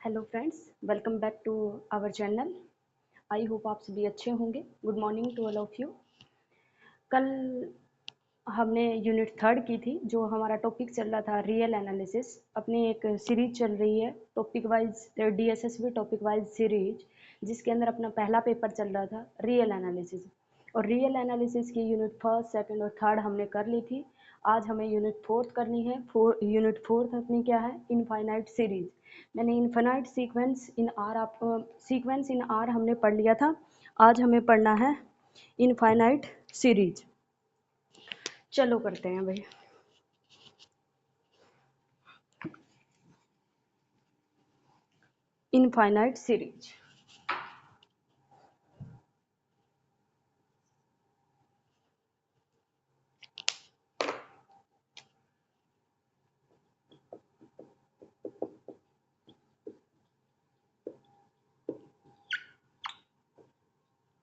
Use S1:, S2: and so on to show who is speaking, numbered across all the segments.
S1: Hello friends, welcome back to our channel. I hope आप सभी अच्छे होंगे। Good morning to all of you. कल हमने यूनिट थर्ड की थी, जो हमारा टॉपिक चल रहा था रियल एनालिसिस। अपनी एक सीरीज चल रही है topic wise, DSSB topic wise series, जिसके अंदर अपना पहला पेपर चल रहा था रियल एनालिसिस। और रियल एनालिसिस की यूनिट फर्स्ट, सेकंड और थर्ड हमने कर ली थी। आज हमें यूनिट फोर्थ करनी है। यूनिट फोर्थ अपनी क्या है? Infinite series. मैंने इनफाइनाइट सीक्वेंस इन आर हमने पढ़ लिया था। आज हमें पढ़ना है इनफाइनाइट सीरीज। चलो करते हैं भाई। Infinite series.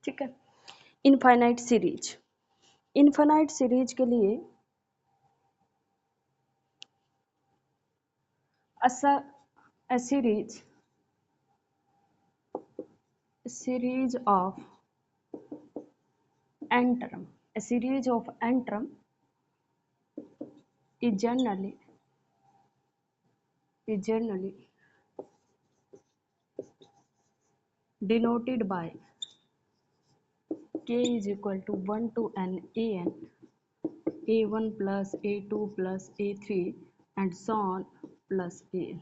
S1: ठीक है, इनफाइनाइट सीरीज। इनफाइनाइट सीरीज के लिए a series of n term, a series of n term is generally denoted by k is equal to 1 to n an, a1 plus a2 plus a3 and so on plus an.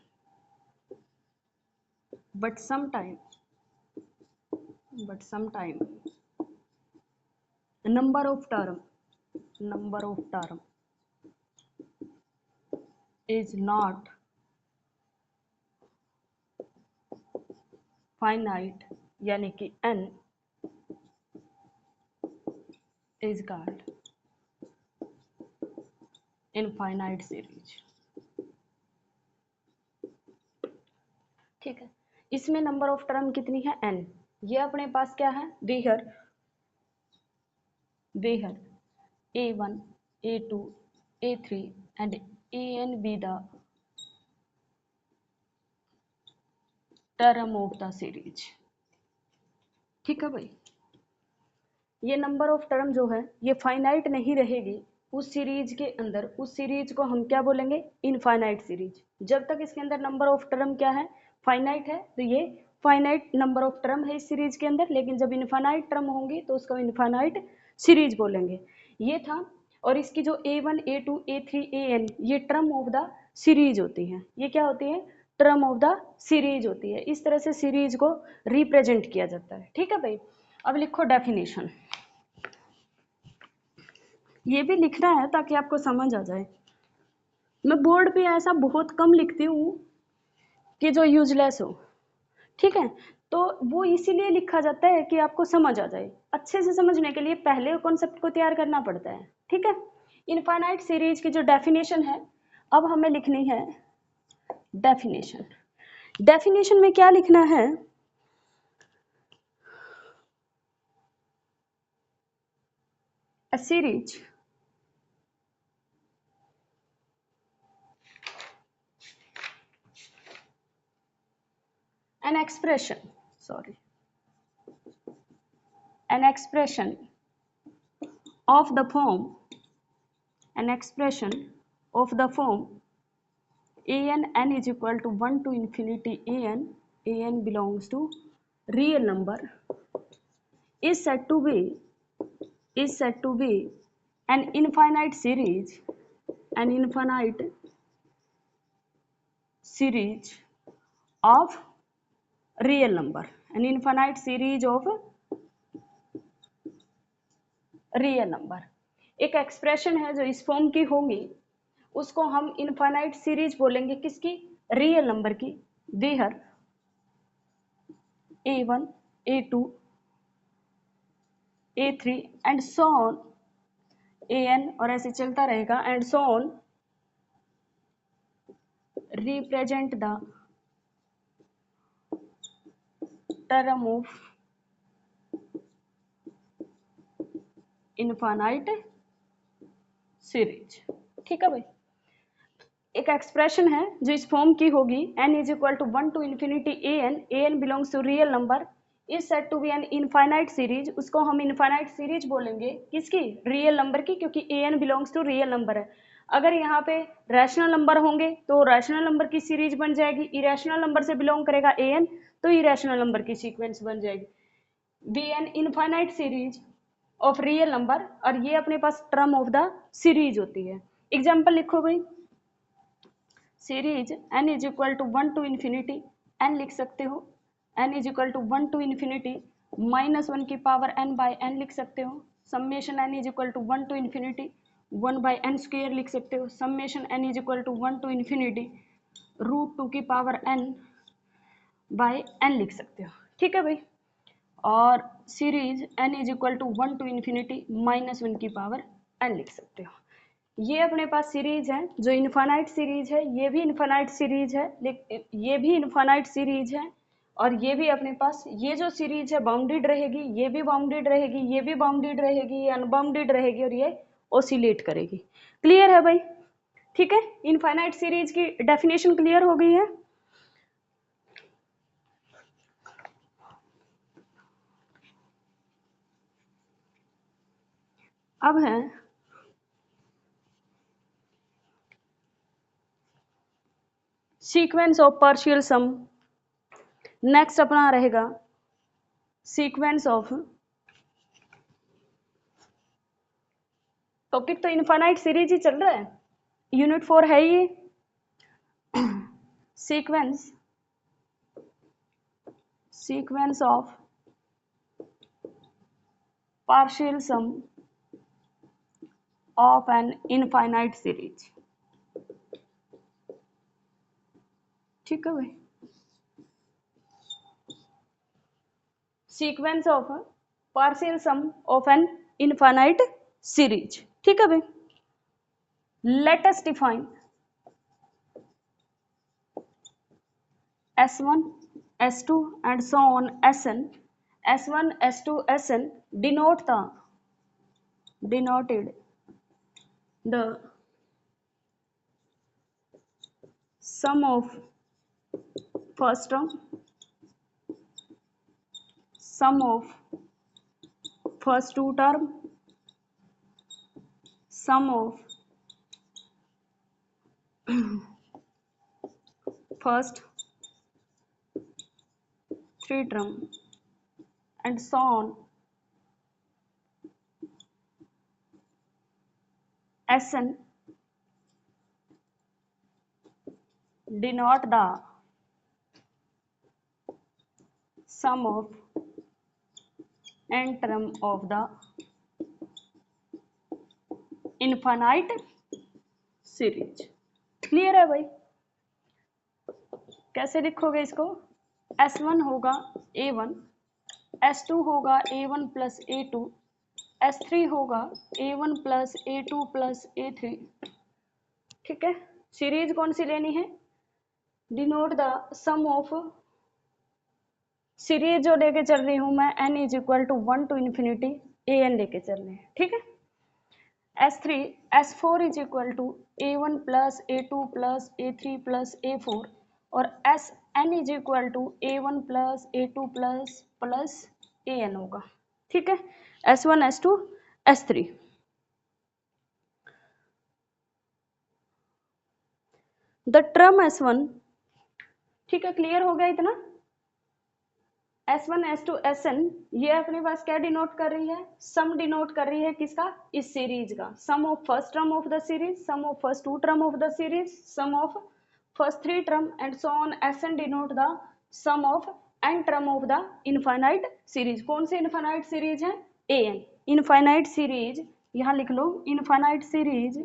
S1: But sometime number of term is not finite, यानी कि n is called infinite series। ठीक है, इसमें number of term कितनी है? n। ये अपने पास क्या है? वेहर a1 a2 a3 and an be the term of the series। ठीक है भाई, ये नंबर ऑफ टर्म जो है ये फाइनाइट नहीं रहेगी उस सीरीज के अंदर। उस सीरीज को हम क्या बोलेंगे? Infinite series. जब तक इसके अंदर नंबर ऑफ टर्म क्या है? फाइनाइट है, तो ये फाइनाइट नंबर ऑफ टर्म है इस सीरीज के अंदर। लेकिन जब इनफाइनाइट टर्म होंगी तो उसको इनफाइनाइट सीरीज बोलेंगे। ये था। और इसकी जो a1 a2 a3 an ये टर्म ऑफ द सीरीज होती है। ये क्या होती है? टर्म ऑफ द सीरीज होती है। इस तरह से सीरीज को रिप्रेजेंट किया जाता है। ठीक है भाई, अब लिखो डेफिनेशन। ये भी लिखना है ताकि आपको समझ आ जाए। मैं बोर्ड पे ऐसा बहुत कम लिखती हूँ कि जो यूजलेस हो। ठीक है, तो वो इसीलिए लिखा जाता है कि आपको समझ आ जाए। अच्छे से समझने के लिए पहले कॉन्सेप्ट को तैयार करना पड़ता है। ठीक है, इनफाइनाइट सीरीज की जो डेफिनेशन है, अब हमें लिखनी है डेफिनेशन। डेफिनेशन में क्या लिखना है? A series an expression of the form an is equal to 1 to infinity an belongs to real number, is said to be an infinite series of real number, an infinite series of real number. एक expression है जो इस form की होंगी, उसको हम infinite series बोलेंगे। किसकी? रियल नंबर की। Where a1 a2 a3 and so on an, और ऐसे चलता रहेगा, and so on represent the term of infinite series. ठीक है भाई, एक एक्सप्रेशन है जो इस फॉर्म की होगी, n is equal to 1 to infinity an belongs to real number is said to be an infinite series. उसको हम इनफाइनाइट सीरीज बोलेंगे, किसकी? रियल नंबर की, क्योंकि an belongs to real number है। अगर यहाँ पे रैशनल नंबर होंगे तो रैशनल नंबर की सीरीज बन जाएगी, इरेशनल नंबर से बिलोंग करेगा an तो इरेशनल नंबर की सीक्वेंस बन जाएगी। Be an infinite series of real number, और ये अपने पास टर्म ऑफ द सीरीज होती है। एग्जाम्पल लिखो भाई, series n is equal to 1 to infinity, n लिख सकते हो, n is equal to 1 to infinity -1 की पावर n बाई n लिख सकते हो। Summation n is equal to 1 to infinity 1 by n square लिख सकते हो। Summation n is equal to 1 to infinity √2 की पावर n बाई n लिख सकते हो। ठीक है भाई। और series n is equal to 1 to infinity -1 की पावर n लिख सकते हो। ये अपने पास सीरीज है जो इनफाइनाइट सीरीज है, ये भी इनफाइनाइट सीरीज है, ये भी इनफाइनाइट सीरीज है, और ये भी अपने पास, ये जो सीरीज है बाउंडेड रहेगी, ये भी बाउंडेड रहेगी, ये भी बाउंडेड रहेगी, ये अनबाउंडेड रहेगी, और ये ओसिलेट करेगी। क्लियर है भाई? ठीक है, इनफाइनाइट सीरीज की डेफिनेशन क्लियर हो गई है। अब है sequence of partial sum. Next अपना रहेगा सीक्वेंस ऑफ, टॉपिक तो इनफाइनाइट सीरीज ही चल रहा है, यूनिट 4 है ये। Sequence of partial sum of an infinite series. ठीक है भाई, sequence of partial sum of an infinite series. ठीक है भाई, let us define S1 S2 and so on Sn। S1 S2 Sn denoted the sum of first term, sum of first two term, sum of first three term and so on Sn denote the sum of n term of the infinite series. Clear है भाई? कैसे लिखोगे इसको? S1 होगा A1, S2 होगा A1 plus A2, S3 होगा A1 plus A2 plus A3। ठीक है, सीरीज कौन सी लेनी है? Denote the sum of, series जो लेके चल रही हूं मैं n is equal to 1 to infinity an लेके चल रहे हैं। ठीक है, S3 S4 is equal to A1 plus A2 plus A3 plus A4, और Sn is equal to A1 plus A2 plus An होगा। ठीक है, S1 S2 S3। The term S1, ठीक है, क्लियर हो गया इतना? S1 S2 Sn ये अपने पास क्या डिनोट कर रही है? सम डिनोट कर रही है किसका? इस सीरीज का। Sum of first term of the series, sum of first two term of the series, sum of first three term and so on. Sn denote the sum of n term of the infinite series. कौन सी infinite series है? An। Infinite series यहाँ लिख लो, infinite series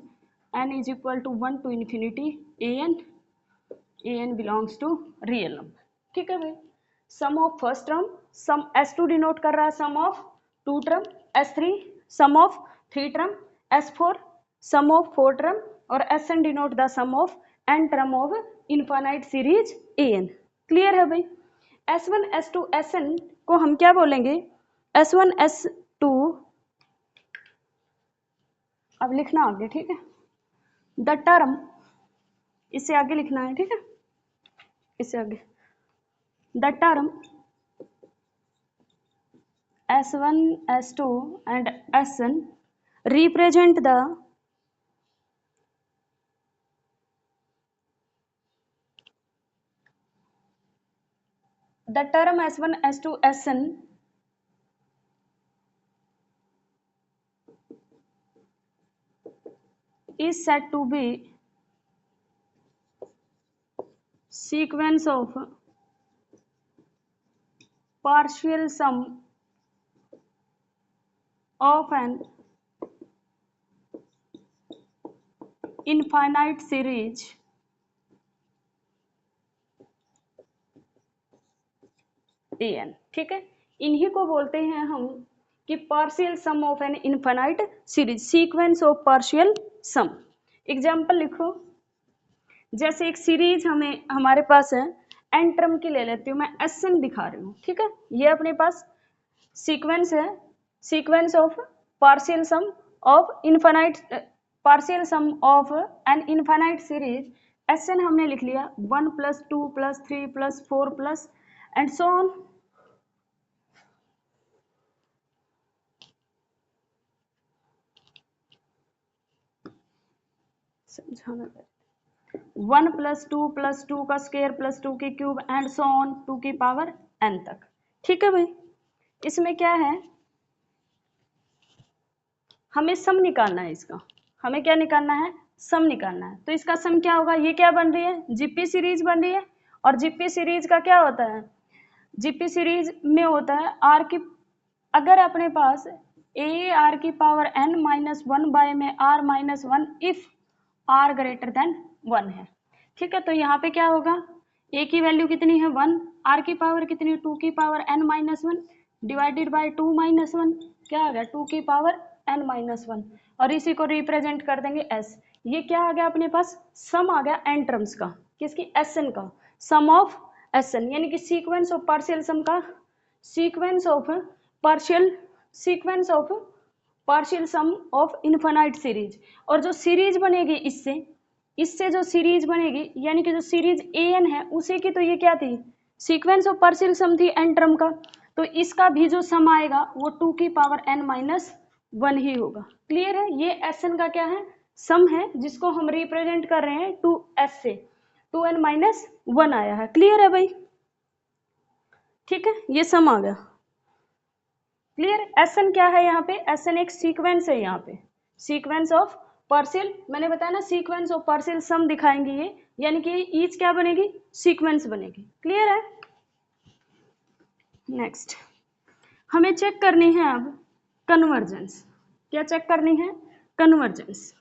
S1: n is equal to 1 to infinity an belongs to real number. ठीक है भाई, sum of first term, some S2 denote कर रहा है sum of two term, S3 sum of three term, S4 sum of four term, और Sn denote the sum of n term of infinite series An। Clear है भाई? S1 S2 Sn को हम क्या बोलेंगे? S1 S2, अब लिखना आगे। ठीक है, द टर्म इससे आगे लिखना है, ठीक है, इससे आगे the term S1 S2 and Sn represent the term S1 S2 Sn is said to be sequence of partial sum of an infinite series an, ठीक है। इन्हीं को बोलते हैं हम कि partial sum of an infinite series, sequence of partial sum. Example लिखो, जैसे एक सीरीज हमारे पास है, एन टर्म की ले लेती हूँ मैं, Sn दिखा रही हूँ, ठीक है। ये अपने पास सीक्वेंस है, sequence of partial sum of infinite, partial sum of an infinite series Sn हमने लिख लिया 1 + 2 + 3 + 4 प्लस एंड सो ऑन। समझाना 1 + 2 + 2 का स्क्वायर + 2 की क्यूब एंड सो ऑन 2 की पावर n तक, ठीक है भाई। इसमें क्या है, हमें सम निकालना है इसका, हमें क्या निकालना है, सम निकालना है। तो इसका सम क्या होगा, ये क्या बन रही है, जीपी सीरीज बन रही है। और जीपी सीरीज का क्या होता है, जीपी सीरीज में होता है आर की, अगर अपने पास ए आर की पावर n - 1 बाय में r - 1 if r greater than 1 है, ठीक है। तो यहाँ पे क्या होगा, a की वैल्यू कितनी है 1, r की पावर कितनी, 2 की पावर n - 1 डिवाइडेड बाय 2 - 1 क्या आ गया, 2 की पावर n - 1, और इसी को रिप्रेजेंट कर देंगे s। ये क्या आ गया अपने पास, सम आ गया n टर्म्स का, किसकी, Sn का, सम ऑफ Sn, यानी कि सीक्वेंस ऑफ पार्शियल सम का, sequence of partial sum of infinite series. और जो सीरीज बनेगी इससे जो सीरीज बनेगी, यानी कि जो सीरीज an है उसी की, तो ये क्या थी, सीक्वेंस ऑफ पार्शियल सम थी n टर्म का। तो इसका भी जो सम आएगा वो 2 की पावर n - 1 ही होगा। क्लियर है, ये Sn का क्या है, सम है, जिसको हम रिप्रेजेंट कर रहे हैं 2s से, 2n - 1 आया है। क्लियर है भाई, ठीक है, ये सम आ गया। क्लियर, Sn क्या है यहाँ पे, Sn एक सीक्वेंस है, यहाँ पे सीक्वेंस ऑफ पार्शियल, मैंने बताया ना सीक्वेंस ऑफ पार्शियल सम दिखाएंगे ये, यानी कि ईच क्या बनेगी, सीक्वेंस बनेगी। क्लियर है। नेक्स्ट हमें चेक करनी है अब कन्वर्जेंस। क्या चेक करनी है, कन्वर्जेंस,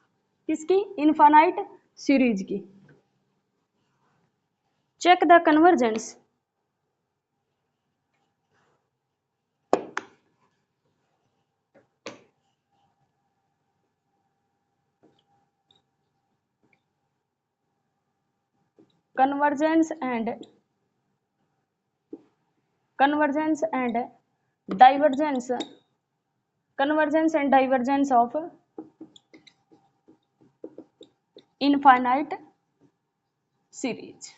S1: किसकी, इनफाइनाइट सीरीज की। Check the convergence convergence and divergence, convergence and divergence of infinite series,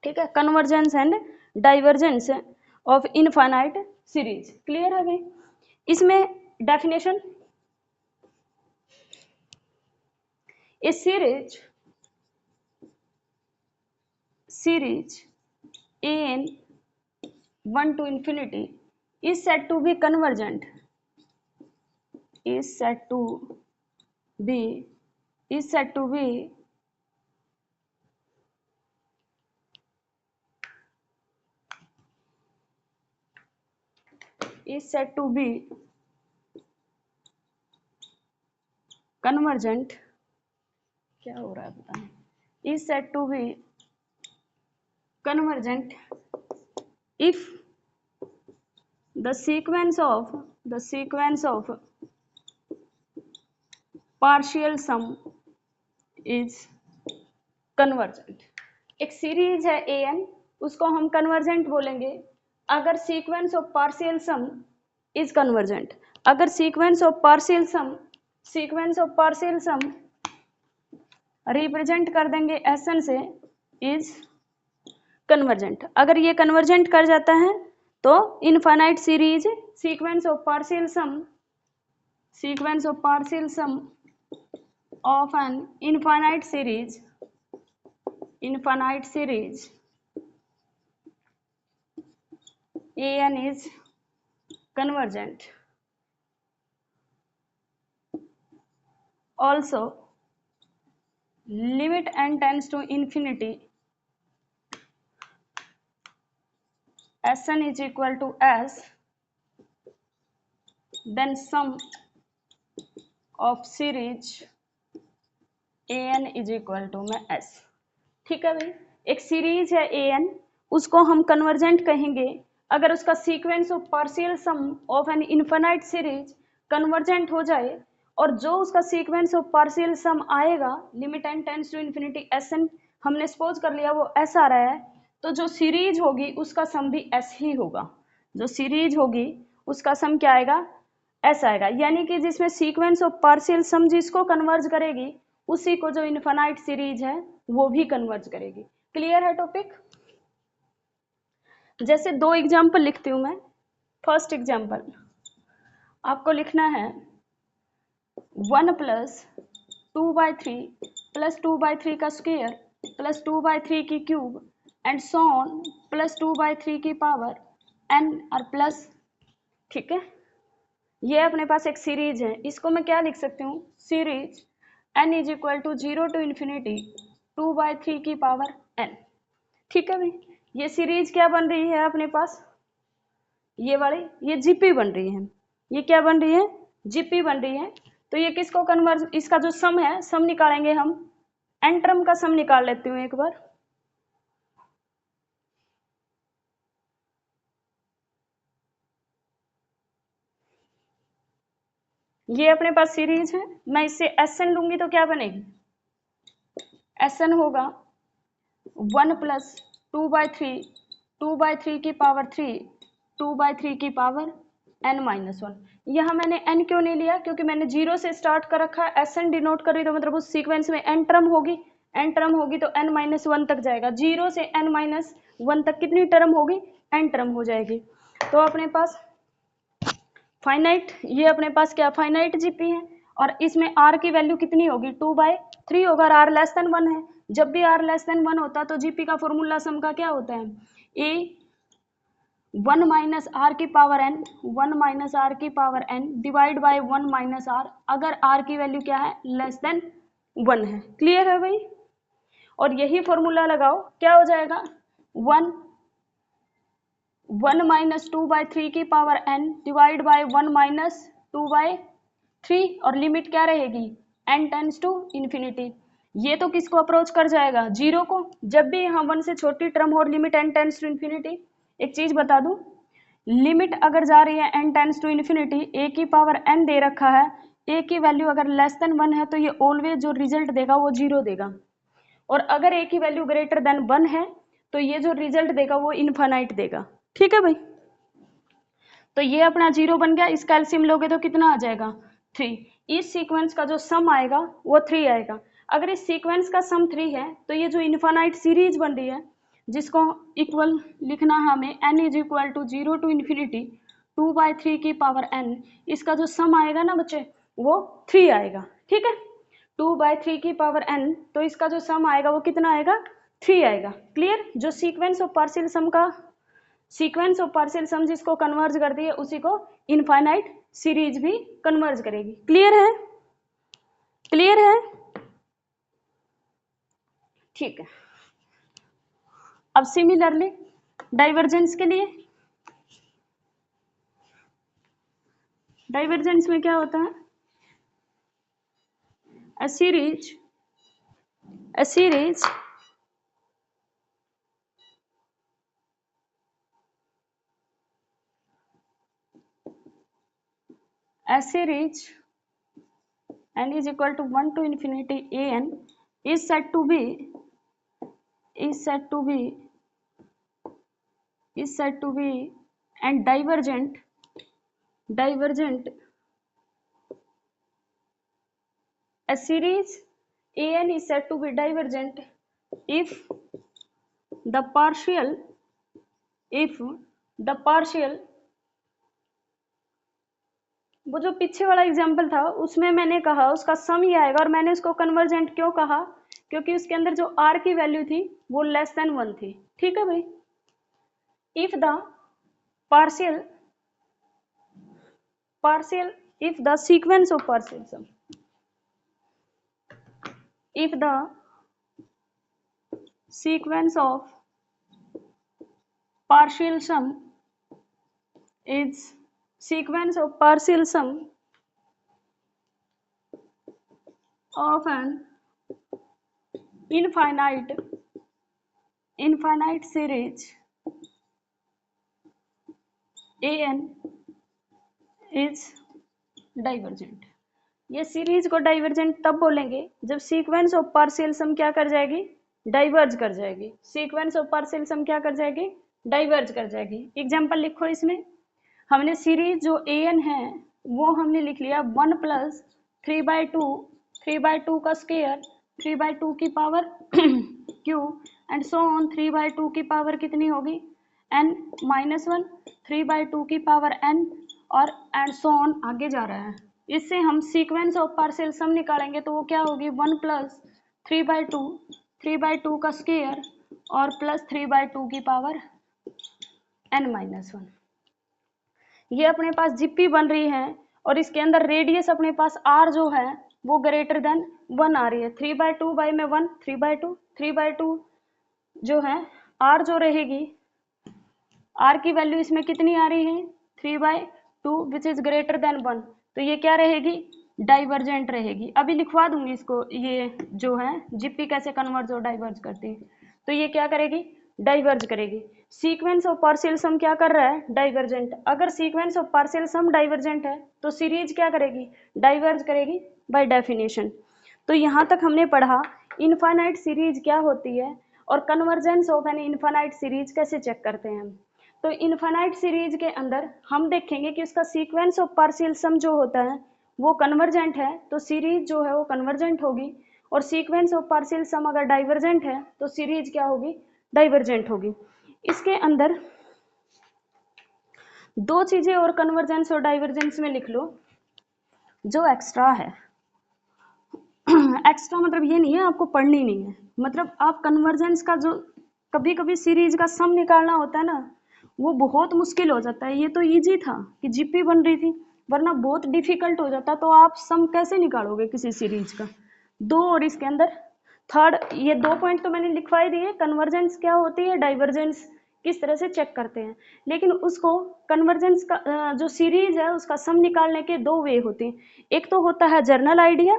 S1: ठीक है, convergence and divergence of infinite series. Clear है भाई। इसमें definition, A series an 1 to infinity is said to be convergent, is said to be is said to be convergent, क्या हो रहा है पता नहीं, is said to be convergent if the sequence of partial sum is convergent। एक series है an, उसको हम कन्वर्जेंट बोलेंगे अगर sequence of partial sum is convergent, अगर sequence of partial sum represent कर देंगे Sn से इज कन्वर्जेंट। अगर ये कन्वर्जेंट कर जाता है तो infinite series sequence of partial sum of an infinite series An is convergent. Also, limit n tends to infinity, Sn is equal to S, then sum of series An is equal to में S। ठीक है भाई, एक series है An, उसको हम convergent कहेंगे अगर उसका sequence of partial sum of an infinite series convergent हो जाए, और जो उसका सीक्वेंस ऑफ पार्शियल सम आएगा limit n tends to infinity Sn हमने सपोज कर लिया वो S आ रहा है, तो जो सीरीज होगी उसका सम भी S ही होगा। जो सीरीज होगी उसका सम क्या आएगा? S आएगा। यानी कि जिसमें सीक्वेंस ऑफ पार्शियल सम जिसको कन्वर्ज करेगी उसी को जो इनफाइनाइट सीरीज है वो भी कन्वर्ज करेगी। क्लियर है टॉपिक? जैसे दो एग्जाम्पल लिखती हूं मैं। फर्स्ट एग्जाम्पल आपको लिखना है 1 प्लस 2/3 प्लस 2/3 का स्क्वायर प्लस 2/3 की cube and so on plus 2/3 की पावर n और प्लस। ठीक है, ये अपने पास एक सीरीज है, इसको मैं क्या लिख सकती हूँ? Series n is equal to 0 to infinity 2/3 की पावर n। ठीक है भाई, ये सीरीज क्या बन रही है अपने पास? ये वाली ये जीपी बन रही है। ये क्या बन रही है? जीपी बन रही है। तो ये किसको कन्वर्ज, इसका जो सम है सम निकालेंगे हम। एन टर्म का सम निकाल लेती हूँ एक बार। ये अपने पास सीरीज है, मैं इससे Sn लूंगी तो क्या बनेगी? Sn होगा 1 प्लस 2/3 2/3 की पावर 3 2/3 की पावर n-1। यहाँ मैंने n क्यों नहीं लिया? क्योंकि मैंने 0 से स्टार्ट कर रखा है। Sn डिनोट कर रही तो मतलब उस सीक्वेंस में n टर्म होगी, तो n-1 तक जाएगा। 0 से n-1 तक कितनी टर्म होगी? n टर्म हो जाएगी। तो अपने पास फाइनाइट, ये अपने पास क्या फाइनाइट जीपी है, और इसमें r की वैल्यू कितनी होगी? 2/3 होगा। r लेस देन 1 है, जब भी r लेस देन 1 होता है तो जीपी का फॉर्मूला सम का क्या होता है? a 1 माइनस आर की पावर n, 1 माइनस आर की power n divide by 1 minus r, अगर r की वैल्यू क्या है? लेस देन 1 है। क्लियर है भाई? और यही फॉर्मूला लगाओ, क्या हो जाएगा? 1 माइनस 2/3 की power n divide by 1 minus 2/3, और लिमिट क्या रहेगी? n tends to infinity. ये तो किसको अप्रोच कर जाएगा? 0 को। जब भी यहाँ 1 से छोटी टर्म हो और limit n tends to infinity, एक चीज बता दूं, लिमिट अगर जा रही है n tends to infinity, a की पावर n दे रखा है, a की वैल्यू अगर लेस देन 1 है तो ये ऑलवेज जो रिजल्ट देगा वो 0 देगा, और अगर a की वैल्यू ग्रेटर देन 1 है तो ये जो रिजल्ट देगा वो इनफाइनाइट देगा। ठीक है भाई, तो ये अपना 0 बन गया। इसका एलसीएम लोगे तो कितना आ जाएगा? 3। इस सीक्वेंस का जो सम आएगा वो 3 आएगा। अगर इस सीक्वेंस का सम 3 है तो ये जो इनफाइनाइट सीरीज बन रही है जिसको इक्वल लिखना है हमें, n is equal to 0 to infinity 2/3 की पावर n, इसका जो सम आएगा ना बच्चे वो 3 आएगा। ठीक है, 2/3 की पावर n, तो इसका जो सम आएगा वो कितना आएगा? 3 आएगा। क्लियर? जो सीक्वेंस ऑफ पार्शियल सम का सीक्वेंस ऑफ पार्शियल सम जिसको कन्वर्ज करती है उसी को इनफाइनाइट सीरीज भी कन्वर्ज करेगी। क्लियर है? क्लियर है? ठीक है, अब सिमिलरली डाइवर्जेंस के लिए, डाइवर्जेंस में क्या होता है? a series a series n is equal to 1 to infinity an is said to be and divergent a series an is said to be divergent if the partial वो जो पीछे वाला एग्जाम्पल था उसमें मैंने कहा उसका सम ही आएगा, और मैंने उसको कन्वर्जेंट क्यों कहा, क्योंकि उसके अंदर जो r की वैल्यू थी वो लेस देन 1 थी। ठीक है भाई। If the partial if the sequence of partial sum if the sequence of partial sum is sequence of partial sum of an infinite series an is divergent। ये series को divergent तब बोलेंगे जब sequence of partial सम क्या कर जाएगी, diverge कर जाएगी। सीक्वेंस ऑफ पार्शियल सम क्या कर जाएगी, डाइवर्ज कर जाएगी। एग्जांपल लिखो, इसमें हमने सीरीज जो an है वो हमने लिख लिया 1 प्लस 3/2 का स्क्वायर 3/2 की power q and so on 3/2 की पावर कितनी होगी n -1 3/2 की पावर n और एंड सो ऑन आगे जा रहा है। इससे हम सीक्वेंस ऑफ पार्शियल सम निकालेंगे तो वो क्या होगी 1 प्लस 3/2 का स्क्वायर और प्लस 3/2 की पावर n-1। ये अपने पास जीपी बन रही है और इसके अंदर रेडियस अपने पास r जो है वो ग्रेटर देन 1 आ रही है। 3/2 बाई में 1 3/2 जो है r जो रहेगी, r की वैल्यू इसमें कितनी आ रही है 3/2 विच इज ग्रेटर देन 1, तो ये क्या रहेगी, डाइवर्जेंट रहेगी। अभी लिखवा दूंगी इसको, ये जो है जीपी कैसे कन्वर्ज और डाइवर्ज करती है। तो ये क्या करेगी, डाइवर्ज करेगी। सीक्वेंस ऑफ पार्शियल सम क्या कर रहा है, डाइवर्जेंट। अगर sequence of partial sum divergent है तो सीरीज क्या करेगी, डाइवर्ज करेगी बाय डेफिनेशन। तो यहाँ तक हमने पढ़ा इनफाइनाइट सीरीज क्या होती है और convergence of an infinite series कैसे चेक करते हैं। तो इनफाइनाइट सीरीज के अंदर हम देखेंगे कि उसका सीक्वेंस ऑफ पार्शियल सम जो होता है वो कन्वर्जेंट है तो सीरीज जो है वो कन्वर्जेंट होगी, और सीक्वेंस ऑफ पार्शियल सम अगर डाइवर्जेंट है तो सीरीज क्या होगी, डाइवर्जेंट होगी। इसके अंदर दो चीजें और कन्वर्जेंस और डाइवर्जेंस में लिख लो जो एक्स्ट्रा है। एक्स्ट्रा मतलब ये नहीं है आपको पढ़नी नहीं है, मतलब आप कन्वर्जेंस का जो कभी कभी सीरीज का सम निकालना होता है ना वो बहुत मुश्किल हो जाता है। ये तो इजी था कि जीपी बन रही थी, वरना बहुत डिफिकल्ट हो जाता। तो आप सम कैसे निकालोगे किसी सीरीज का। दो और इसके अंदर थर्ड, ये 2 पॉइंट तो मैंने लिखवाई दिए। कन्वर्जेंस क्या होती है, डाइवर्जेंस किस तरह से चेक करते हैं, लेकिन उसको कन्वर्जेंस का जो सीरीज है उसका सम निकालने के 2 वे होते हैं। एक तो होता है जर्नल आइडिया,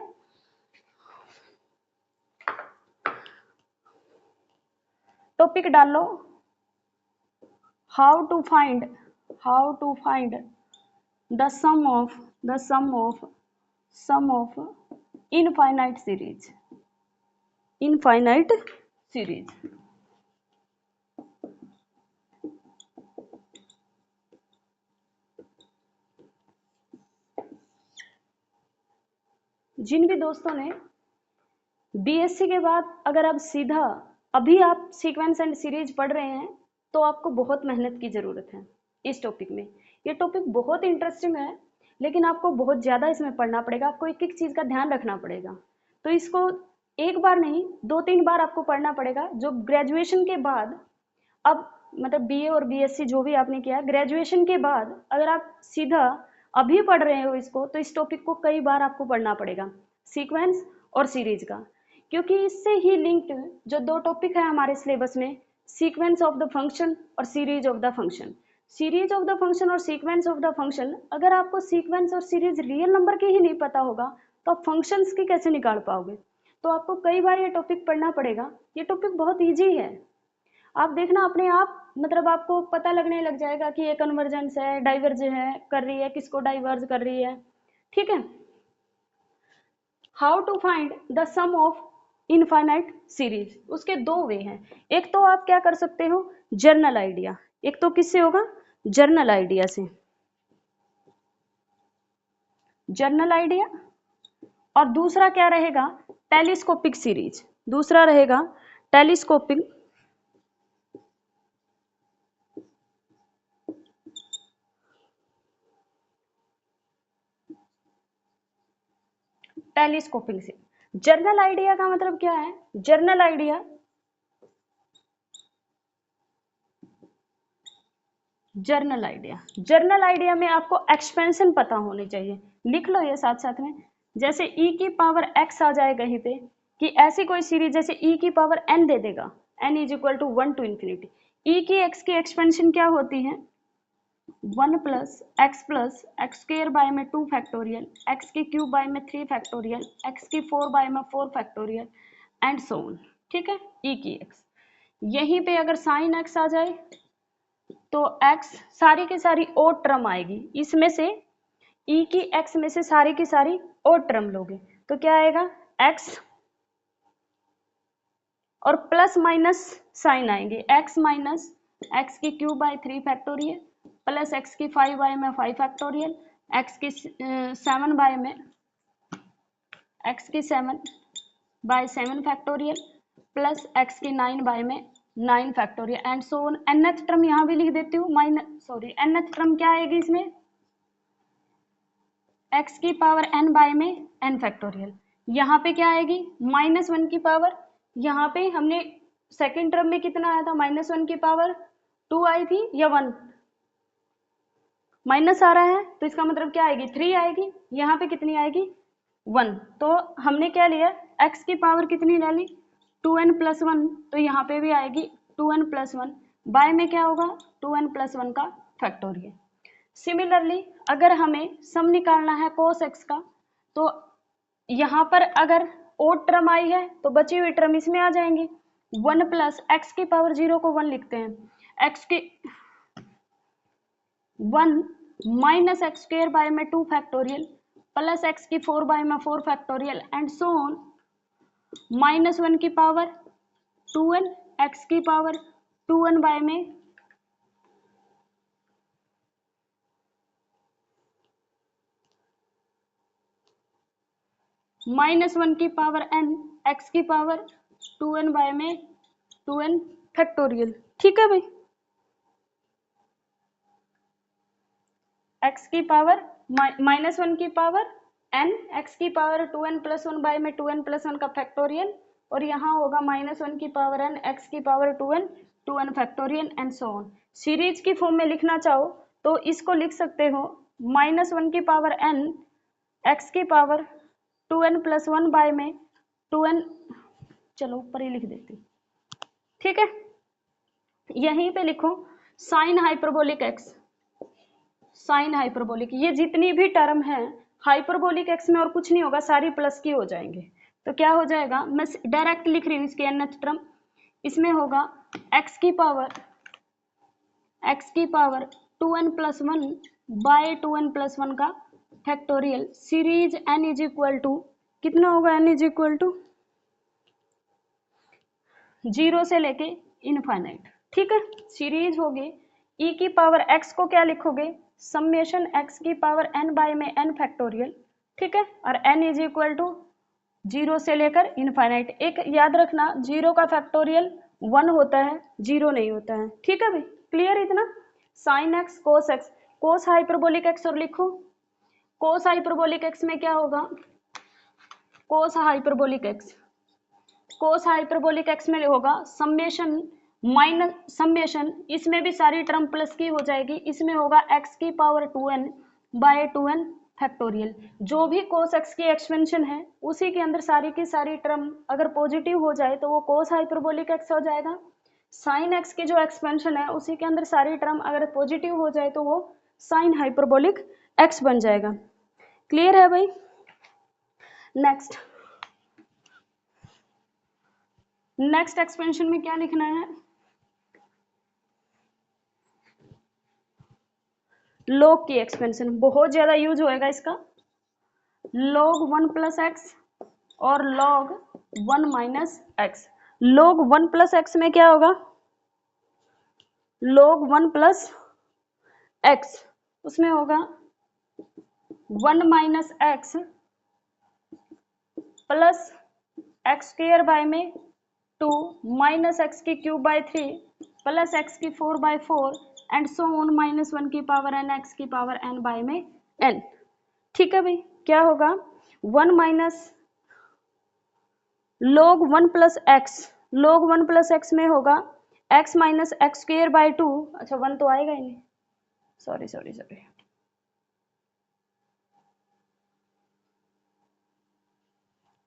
S1: टॉपिक डाल लो, how to find the sum of infinite series। जिन भी दोस्तों ने बीएससी के बाद अगर आप सीधा अभी आप सीक्वेंस एंड सीरीज पढ़ रहे हैं तो आपको बहुत मेहनत की जरूरत है इस टॉपिक में। ये टॉपिक बहुत इंटरेस्टिंग है, लेकिन आपको बहुत ज़्यादा इसमें पढ़ना पड़ेगा, आपको एक एक चीज़ का ध्यान रखना पड़ेगा। तो इसको एक बार नहीं 2-3 बार आपको पढ़ना पड़ेगा। जो ग्रेजुएशन के बाद अब मतलब बीए और बीएससी जो भी आपने किया, ग्रेजुएशन के बाद अगर आप सीधा अभी पढ़ रहे हो इसको तो इस टॉपिक को कई बार आपको पढ़ना पड़ेगा, सीक्वेंस और सीरीज का, क्योंकि इससे ही लिंक्ड जो 2 टॉपिक है हमारे सिलेबस में, सीक्वेंस ऑफ द फंक्शन और series of the function. Series of the function और सीक्वेंस ऑफ द फंक्शन, अगर आपको सीक्वेंस और सीरीज रियल नंबर के ही नहीं पता होगा तो आप फंक्शंस की कैसे निकाल पाओगे। तो आपको कई बार ये टॉपिक पढ़ना पड़ेगा। ये टॉपिक बहुत ईजी है, आप देखना अपने आप, मतलब आपको पता लगने लग जाएगा कि ये कन्वर्जेंस है, डाइवर्ज है कर रही है, किसको डाइवर्ज कर रही है। ठीक है। How to find the sum of infinite series, उसके 2 वे हैं। एक तो आप क्या कर सकते हो, जर्नल आइडिया। एक तो किससे होगा, जर्नल आइडिया से, जर्नल आइडिया। और दूसरा क्या रहेगा, टेलीस्कोपिक सीरीज, दूसरा रहेगा टेलीस्कोपिक टेलीस्कोपिक से। जर्नल आइडिया का मतलब क्या है? Journal idea, journal idea, journal idea में आपको एक्सपेंशन पता होनी चाहिए, लिख लो ये साथ साथ में। जैसे e की पावर x आ जाए कहीं पे, कि ऐसी कोई सीरीज जैसे e की पावर n दे देगा, n is equal to 1 to infinity, e की x की एक्सपेंशन क्या होती है? 1 प्लस एक्स स्क्र बाय में 2 फैक्टोरियल, एक्स की क्यूब बाय में 3 फैक्टोरियल, एक्स की 4 बाय में 4 फैक्टोरियल एंड सो ऑन। ठीक है, e की x। यहीं पे अगर साइन x आ जाए तो x सारी की सारी ओड टर्म आएगी, इसमें से e की x में से सारी की सारी ओड टर्म लोगे तो क्या आएगा? x और प्लस माइनस साइन आएंगे, x माइनस एक्स की cube by 3 factorial plus x की 5 बाय में 5 फैक्टोरियल, एक्स की 7 बाय में एक्स की 7 बाय 7 फैक्टोरियल प्लस एक्स की 9 बाय में 9 factorial and so on. nth term यहाँ भी लिख देती हूँ, nth टर्म क्या आएगी इसमें? x की पावर n बाय में n फैक्टोरियल। यहाँ पे क्या आएगी? -1 की पावर, यहाँ पे हमने सेकेंड टर्म में कितना आया था? -1 की पावर 2 आई थी या 1? माइनस आ रहा है तो इसका मतलब क्या आएगी? 3 आएगी। यहाँ पे कितनी आएगी? 1। तो हमने क्या लिया? x की पावर कितनी ले ली? 2n प्लस 1, तो यहाँ पे भी आएगी 2n प्लस 1, बाय में क्या होगा? 2n प्लस 1 का फैक्टोरियल। सिमिलरली अगर हमें सम निकालना है cos x का, तो यहाँ पर अगर ओड टर्म आई है तो बची हुई टर्म इसमें आ जाएंगी। 1 प्लस एक्स की पावर 0 को 1 लिखते हैं, एक्स की 1 माइनस एक्स स्क्र बाय में 2 फैक्टोरियल प्लस एक्स की 4 बाय में 4 फैक्टोरियल एंड सो ऑन, -1 की पावर 2n, एक्स की पावर 2n बाय में -1 की पावर n, एक्स की पावर 2n बाय में 2n फैक्टोरियल। ठीक है भाई, x की पावर -1 की पावर n, x की पावर 2n प्लस 1 बाय में 2n प्लस 1 का फैक्टोरियल, और यहाँ होगा -1 की पावर n, x की power 2n factorial and so on. Series की फॉर्म में लिखना चाहो तो इसको लिख सकते हो -1 की पावर n, x की पावर 2n प्लस 1 बाय में 2n, चलो ऊपर ही लिख देती। ठीक है, यहीं पे लिखो sine hyperbolic x, sine hyperbolic, ये जितनी भी टर्म है हाइपरबोलिक एक्स में और कुछ नहीं होगा, सारी प्लस की हो जाएंगे। तो क्या हो जाएगा? मैं डायरेक्ट लिख रही हूँ इसकी nth टर्म, इसमें होगा x की power 2n plus 1 bye 2n plus 1 का factorial, series n is equal to कितना होगा? n इज इक्वल टू 0 से लेके इनफाइनाइट। ठीक है, सीरीज होगी e की पावर x को क्या लिखोगे? समेशन x की पावर n बाय में n फैक्टोरियल। ठीक है, और n इज इक्वल टू 0 से लेकर इनफाइनाइट। एक याद रखना, 0 का फैक्टोरियल 1 होता है, 0 नहीं होता है। ठीक है भाई, क्लियर इतना? Sine x cos x, cos hyperbolic x और लिखो, कोस हाइपरबोलिक एक्स में क्या होगा? Cos hyperbolic x, cos hyperbolic x में होगा समेशन माइनस समेशन, इसमें भी सारी टर्म प्लस की हो जाएगी, इसमें होगा x की power 2n bye 2n factorial. जो भी कोस x की एक्सपेंशन है उसी के अंदर सारी की सारी टर्म अगर पॉजिटिव हो जाए तो वो कोस हाइपरबोलिक x हो जाएगा। साइन x की जो एक्सपेंशन है उसी के अंदर सारी टर्म अगर पॉजिटिव हो जाए तो वो साइन हाइपरबोलिक x बन जाएगा। क्लियर है भाई? नेक्स्ट एक्सपेंशन में क्या लिखना है? लॉग की एक्सपेंशन बहुत ज्यादा यूज होएगा इसका, log 1 प्लस एक्स और log 1 minus x. log 1 plus x में क्या होगा? log 1 प्लस एक्स, उसमें होगा 1 minus x plus x square by में 2 माइनस एक्स की क्यूब बाय 3 प्लस एक्स की 4 by 4 and so on minus 1 की पावर एन एक्स की पावर एन बाय में एन। ठीक है भाई, क्या होगा 1 minus log 1 plus x, log 1 plus x में होगा x minus x square by 2, अच्छा 1 तो आएगा ही नहीं, sorry sorry sorry,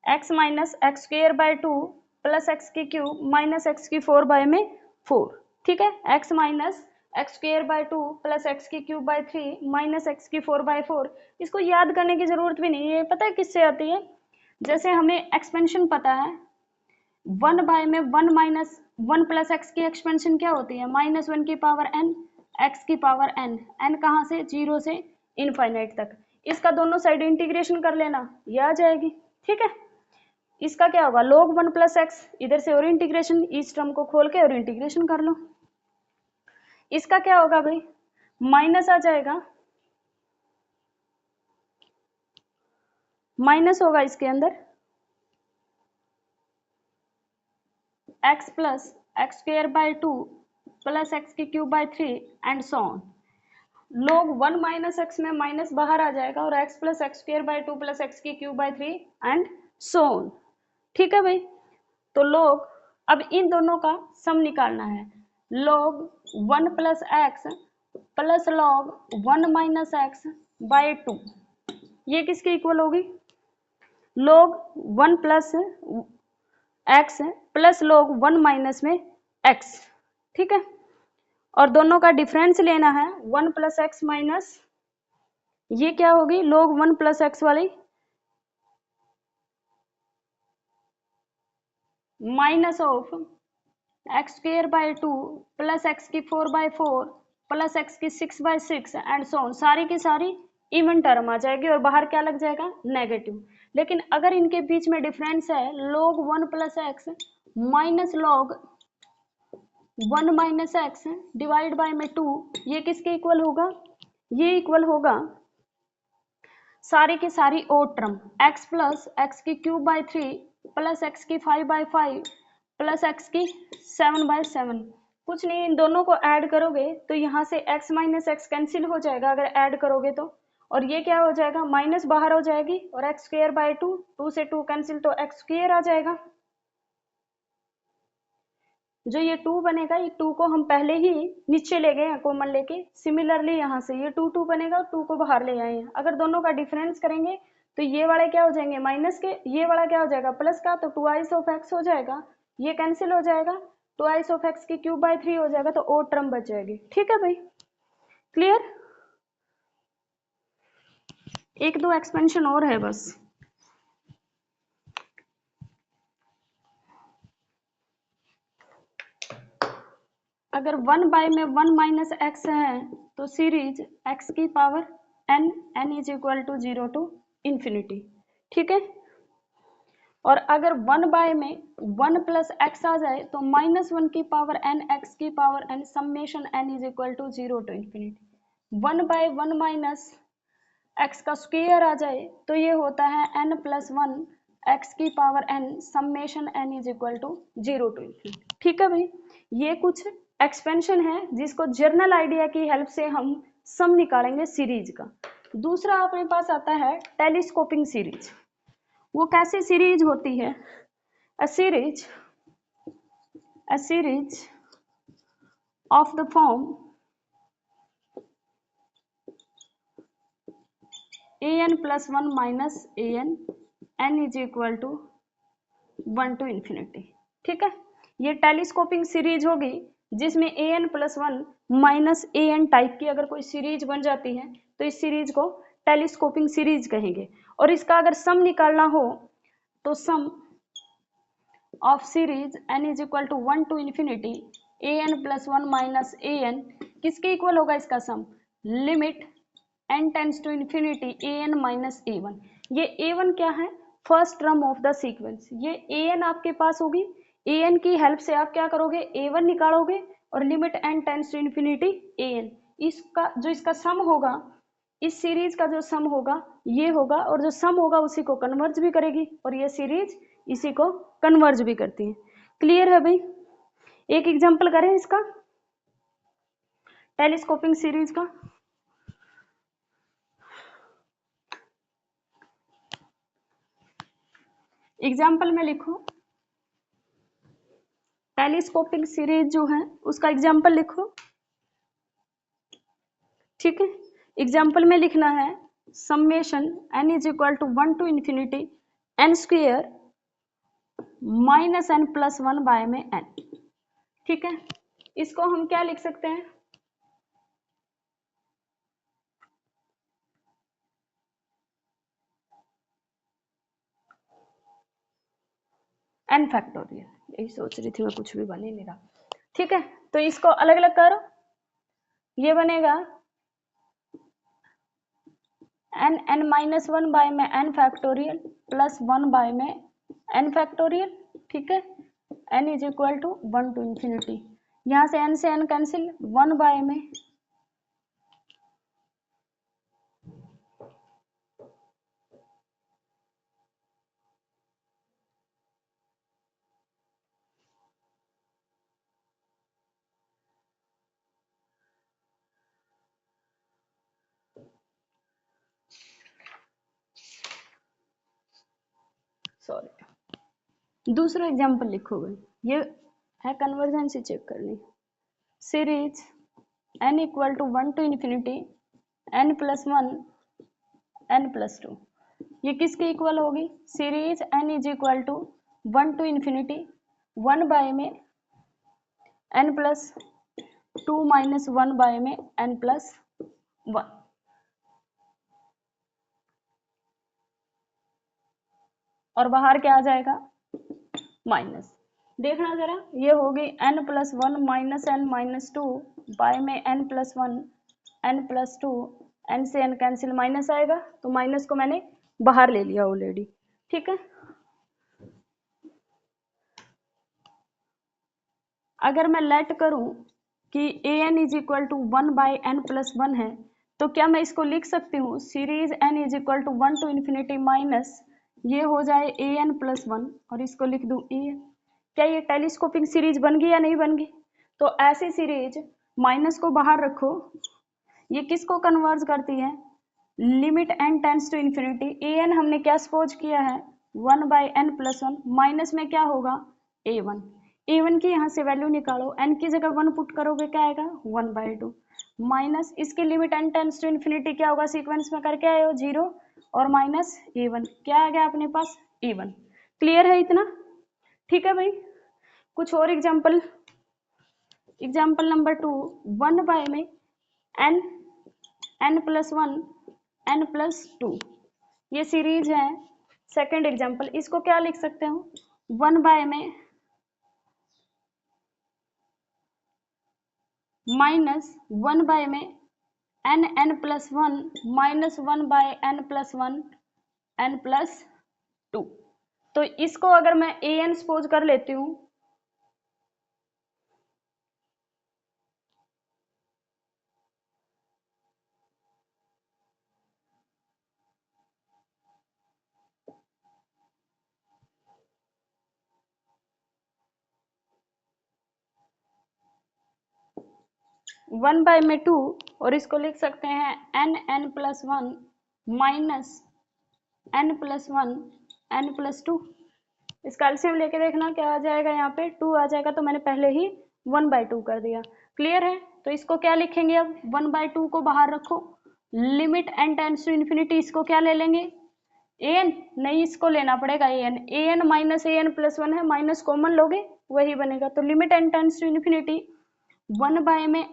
S1: x minus x square by 2 plus x की क्यूब माइनस एक्स की 4 बाय में 4। ठीक है, x minus x square by 2 plus x की क्यूब बाय 3 माइनस एक्स की 4 बाय 4। इसको याद करने की जरूरत भी नहीं है, पता है किससे आती है, जैसे हमें एक्सपेंशन पता है 1 बाय में 1 माइनस 1 प्लस एक्स की एक्सपेंशन क्या होती है माइनस 1 की पावर n एक्स की पावर n, n कहाँ से 0 से इनफाइनाइट तक। इसका दोनों साइड इंटीग्रेशन कर लेना, ये आ जाएगी। ठीक है, इसका क्या होगा log 1 प्लस एक्स, इधर से और इंटीग्रेशन, इस टर्म को खोल के और इंटीग्रेशन कर लो। इसका क्या होगा भाई माइनस आ जाएगा, माइनस होगा इसके अंदर x plus x square by 2 plus x की cube by 3 and so on. log 1 minus x में माइनस बाहर आ जाएगा और x plus x square by 2 plus x की cube by 3 and so on. ठीक है भाई, तो log, अब इन दोनों का सम निकालना है, log 1 plus x plus log 1 minus x by 2, ये किसके इक्वल होगी log 1 plus x plus log 1 minus में x। ठीक है, और दोनों का डिफरेंस लेना है 1 प्लस एक्स माइनस, ये क्या होगी log 1 प्लस एक्स वाली minus of x square by 2 plus x की 4 बाय 4 प्लस एक्स की 6 बाय 6 एंड सो ऑन, सारी की सारी इवन टर्म आ जाएगी और बाहर क्या लग जाएगा नेगेटिव। लेकिन अगर इनके बीच में डिफरेंस है log 1 plus x minus log 1 minus x divide by में 2, ये किसके इक्वल होगा, ये इक्वल होगा सारी की सारी odd term x plus x की क्यूब बाय 3 प्लस एक्स की 5 बाय 5 प्लस एक्स की 7 बाय 7। कुछ नहीं, इन दोनों को ऐड करोगे तो यहाँ से x माइनस एक्स कैंसिल हो जाएगा अगर ऐड करोगे तो, और ये क्या हो जाएगा माइनस बाहर हो जाएगी और एक्स स्क्वायर बाय 2, 2 से 2 कैंसिल तो एक्स स्क्वायर आ जाएगा। जो ये 2 बनेगा, ये 2 को हम पहले ही नीचे ले गए हैं कॉमन लेके, सिमिलरली यहाँ से ये 2 2 बनेगा, 2 को बाहर ले आए हैं। अगर दोनों का डिफरेंस करेंगे तो ये वाले क्या हो जाएंगे माइनस के, ये वाला क्या हो जाएगा प्लस का, तो 2i ऑफ x हो जाएगा, ये कैंसिल हो जाएगा, 2i ऑफ x की क्यूब बाय 3 हो जाएगा, तो और टर्म बच जाएगी। ठीक है भाई, क्लियर। एक दो एक्सपेंशन और है बस। अगर 1 बाय में 1 माइनस एक्स है तो सीरीज x की power n, n is equal to 0 to infinity. ठीक है, और अगर 1 बाय में 1 प्लस एक्स आ जाए तो माइनस 1 की पावर n x की power n summation n is equal to 0 to infinity. 1 by 1 minus x का स्क्वायर आ जाए तो ये होता है n प्लस 1 एक्स की power n summation n is equal to 0 to infinity. ठीक है भाई, ये कुछ एक्सपेंशन है जिसको जर्नल आइडिया की हेल्प से हम सम निकालेंगे सीरीज का। दूसरा अपने पास आता है टेलीस्कोपिंग सीरीज। वो कैसी सीरीज होती है, a series of the form an plus 1 minus an n is equal to 1 to infinity। ठीक है, ये टेलीस्कोपिंग सीरीज होगी जिसमें an plus 1 minus an type की अगर कोई सीरीज बन जाती है तो इस सीरीज को टेलीस्कोपिंग सीरीज कहेंगे। और इसका अगर सम निकालना हो तो sum of series n is equal to 1 to infinity an plus 1 minus an, किसके इक्वल होगा इसका sum, limit n tends to infinity an minus a1। ये a1 क्या है, first term of the sequence, ये an आपके पास होगी, an की हेल्प से आप क्या करोगे a1 निकालोगे और limit n tends to infinity an, इसका जो इसका सम होगा, इस सीरीज का जो सम होगा ये होगा, और जो सम होगा उसी को कन्वर्ज भी करेगी और ये सीरीज इसी को कन्वर्ज भी करती हैं। क्लियर है भाई? एक एग्जांपल करें इसका, टेलीस्कोपिक सीरीज का। एग्जाम्पल में लिखो, टेलीस्कोपिक सीरीज जो है उसका एग्जाम्पल लिखो, ठीक है। एग्जाम्पल में लिखना है summation n is equal to 1 to infinity n square minus n plus 1 by में n, ठीक है। इसको हम क्या लिख सकते हैं, n फैक्टोरियल। यही सोच रही थी मैं, कुछ भी बन ही नहीं रहा, ठीक है। तो इसको अलग अलग करो, ये बनेगा n माइनस 1 बाय में n फैक्टोरियल प्लस 1 बाय में n फैक्टोरियल, ठीक है। n is equal to 1 to infinity, यहाँ से n कैंसिल, 1 बाय में सॉरी, दूसरा एग्जांपल लिखो भाई, ये है कन्वर्जेंसी चेक करनी। Series n equal to 1 to infinity n plus 1 n plus 2, ये किसके इक्वल होगी, series n is equal to 1 to infinity 1 by में n प्लस 2 माइनस 1 बाय में n प्लस 1, और बाहर क्या आ जाएगा, माइनस। देखना जरा, ये होगी n plus 1 minus n minus 2 by में n plus 1 n plus 2, n से n कैंसिल, माइनस आएगा, तो माइनस को मैंने बाहर ले लिया ऑलरेडी, ठीक है। अगर मैं लेट करूं कि an is equal to 1 by n plus 1 है, तो क्या मैं इसको लिख सकती हूँ series n is equal to 1 to infinity minus ये हो जाए an प्लस 1 और इसको लिख दूं an। क्या ये टेलीस्कोपिक सीरीज बन गई या नहीं बन गई? तो ऐसी सीरीज, माइनस को बाहर रखो, ये किसको कन्वर्ज करती है, limit n tends to infinity, an हमने क्या सपोज किया है 1 बाई n प्लस 1, माइनस में क्या होगा a1, a1 की यहाँ से वैल्यू निकालो, n की जगह 1 पुट करोगे क्या आएगा 1 बाई 2, माइनस इसकी limit n tends to infinity क्या होगा, सीक्वेंस में करके आए हो 0 और माइनस a1, क्या आ गया अपने पास a1। क्लियर है इतना? ठीक है भाई। कुछ और एग्जाम्पल, एग्जाम्पल नंबर 2, 1 बाय में n प्लस 1 n प्लस 2, ये सीरीज है। सेकेंड एग्जाम्पल, इसको क्या लिख सकते हो, 1 बाय में माइनस 1 बाय में n plus 1 minus 1 by n plus 1 n plus 2। तो इसको अगर मैं an सपोज कर लेती हूँ, वन बाय में 2 और इसको लिख सकते हैं n plus 1 minus n plus 1 n plus 2। इसका एलसीएम लेके देखना क्या आ जाएगा, यहाँ पे 2 आ जाएगा, तो मैंने पहले ही 1 बाय 2 कर दिया। क्लियर है? तो इसको क्या लिखेंगे, अब 1 बाय 2 को बाहर रखो, limit n tends to infinity, इसको क्या ले लेंगे an, नहीं इसको लेना पड़ेगा an माइनस an प्लस 1 है, माइनस कॉमन लोगे वही बनेगा, तो limit n tends to infinity 1 by में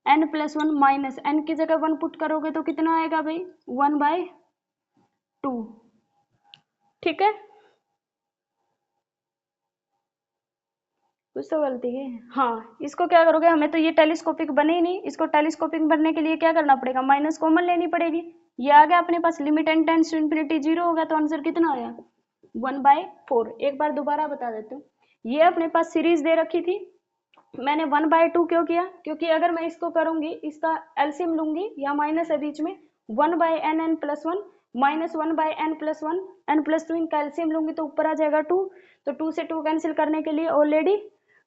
S1: n प्लस 1 माइनस n की जगह 1 पुट करोगे तो कितना आएगा भाई 1 बाय 2। ठीक है, कुछ तो गलती है। हाँ, इसको क्या करोगे, हमें तो ये टेलीस्कोपिक बने ही नहीं, इसको टेलीस्कोपिक बनने के लिए क्या करना पड़ेगा, माइनस कॉमन लेनी पड़ेगी। ये आ गया अपने पास, limit n tends to infinity 0 हो गया, तो आंसर कितना आया 1 बाय 4। एक बार दोबारा बता देते हूँ, ये अपने पास सीरीज दे रखी थी, मैंने 1 बाय 2 क्यों किया, क्योंकि अगर मैं इसको करूंगी, इसका एलसीएम लूंगी या माइनस है बीच में, 1 by n plus 1 -1/n+1, n+2 इन कैल्शियम लूंगी तो ऊपर आ जाएगा 2, तो 2 से 2 कैंसिल करने के लिए ऑलरेडी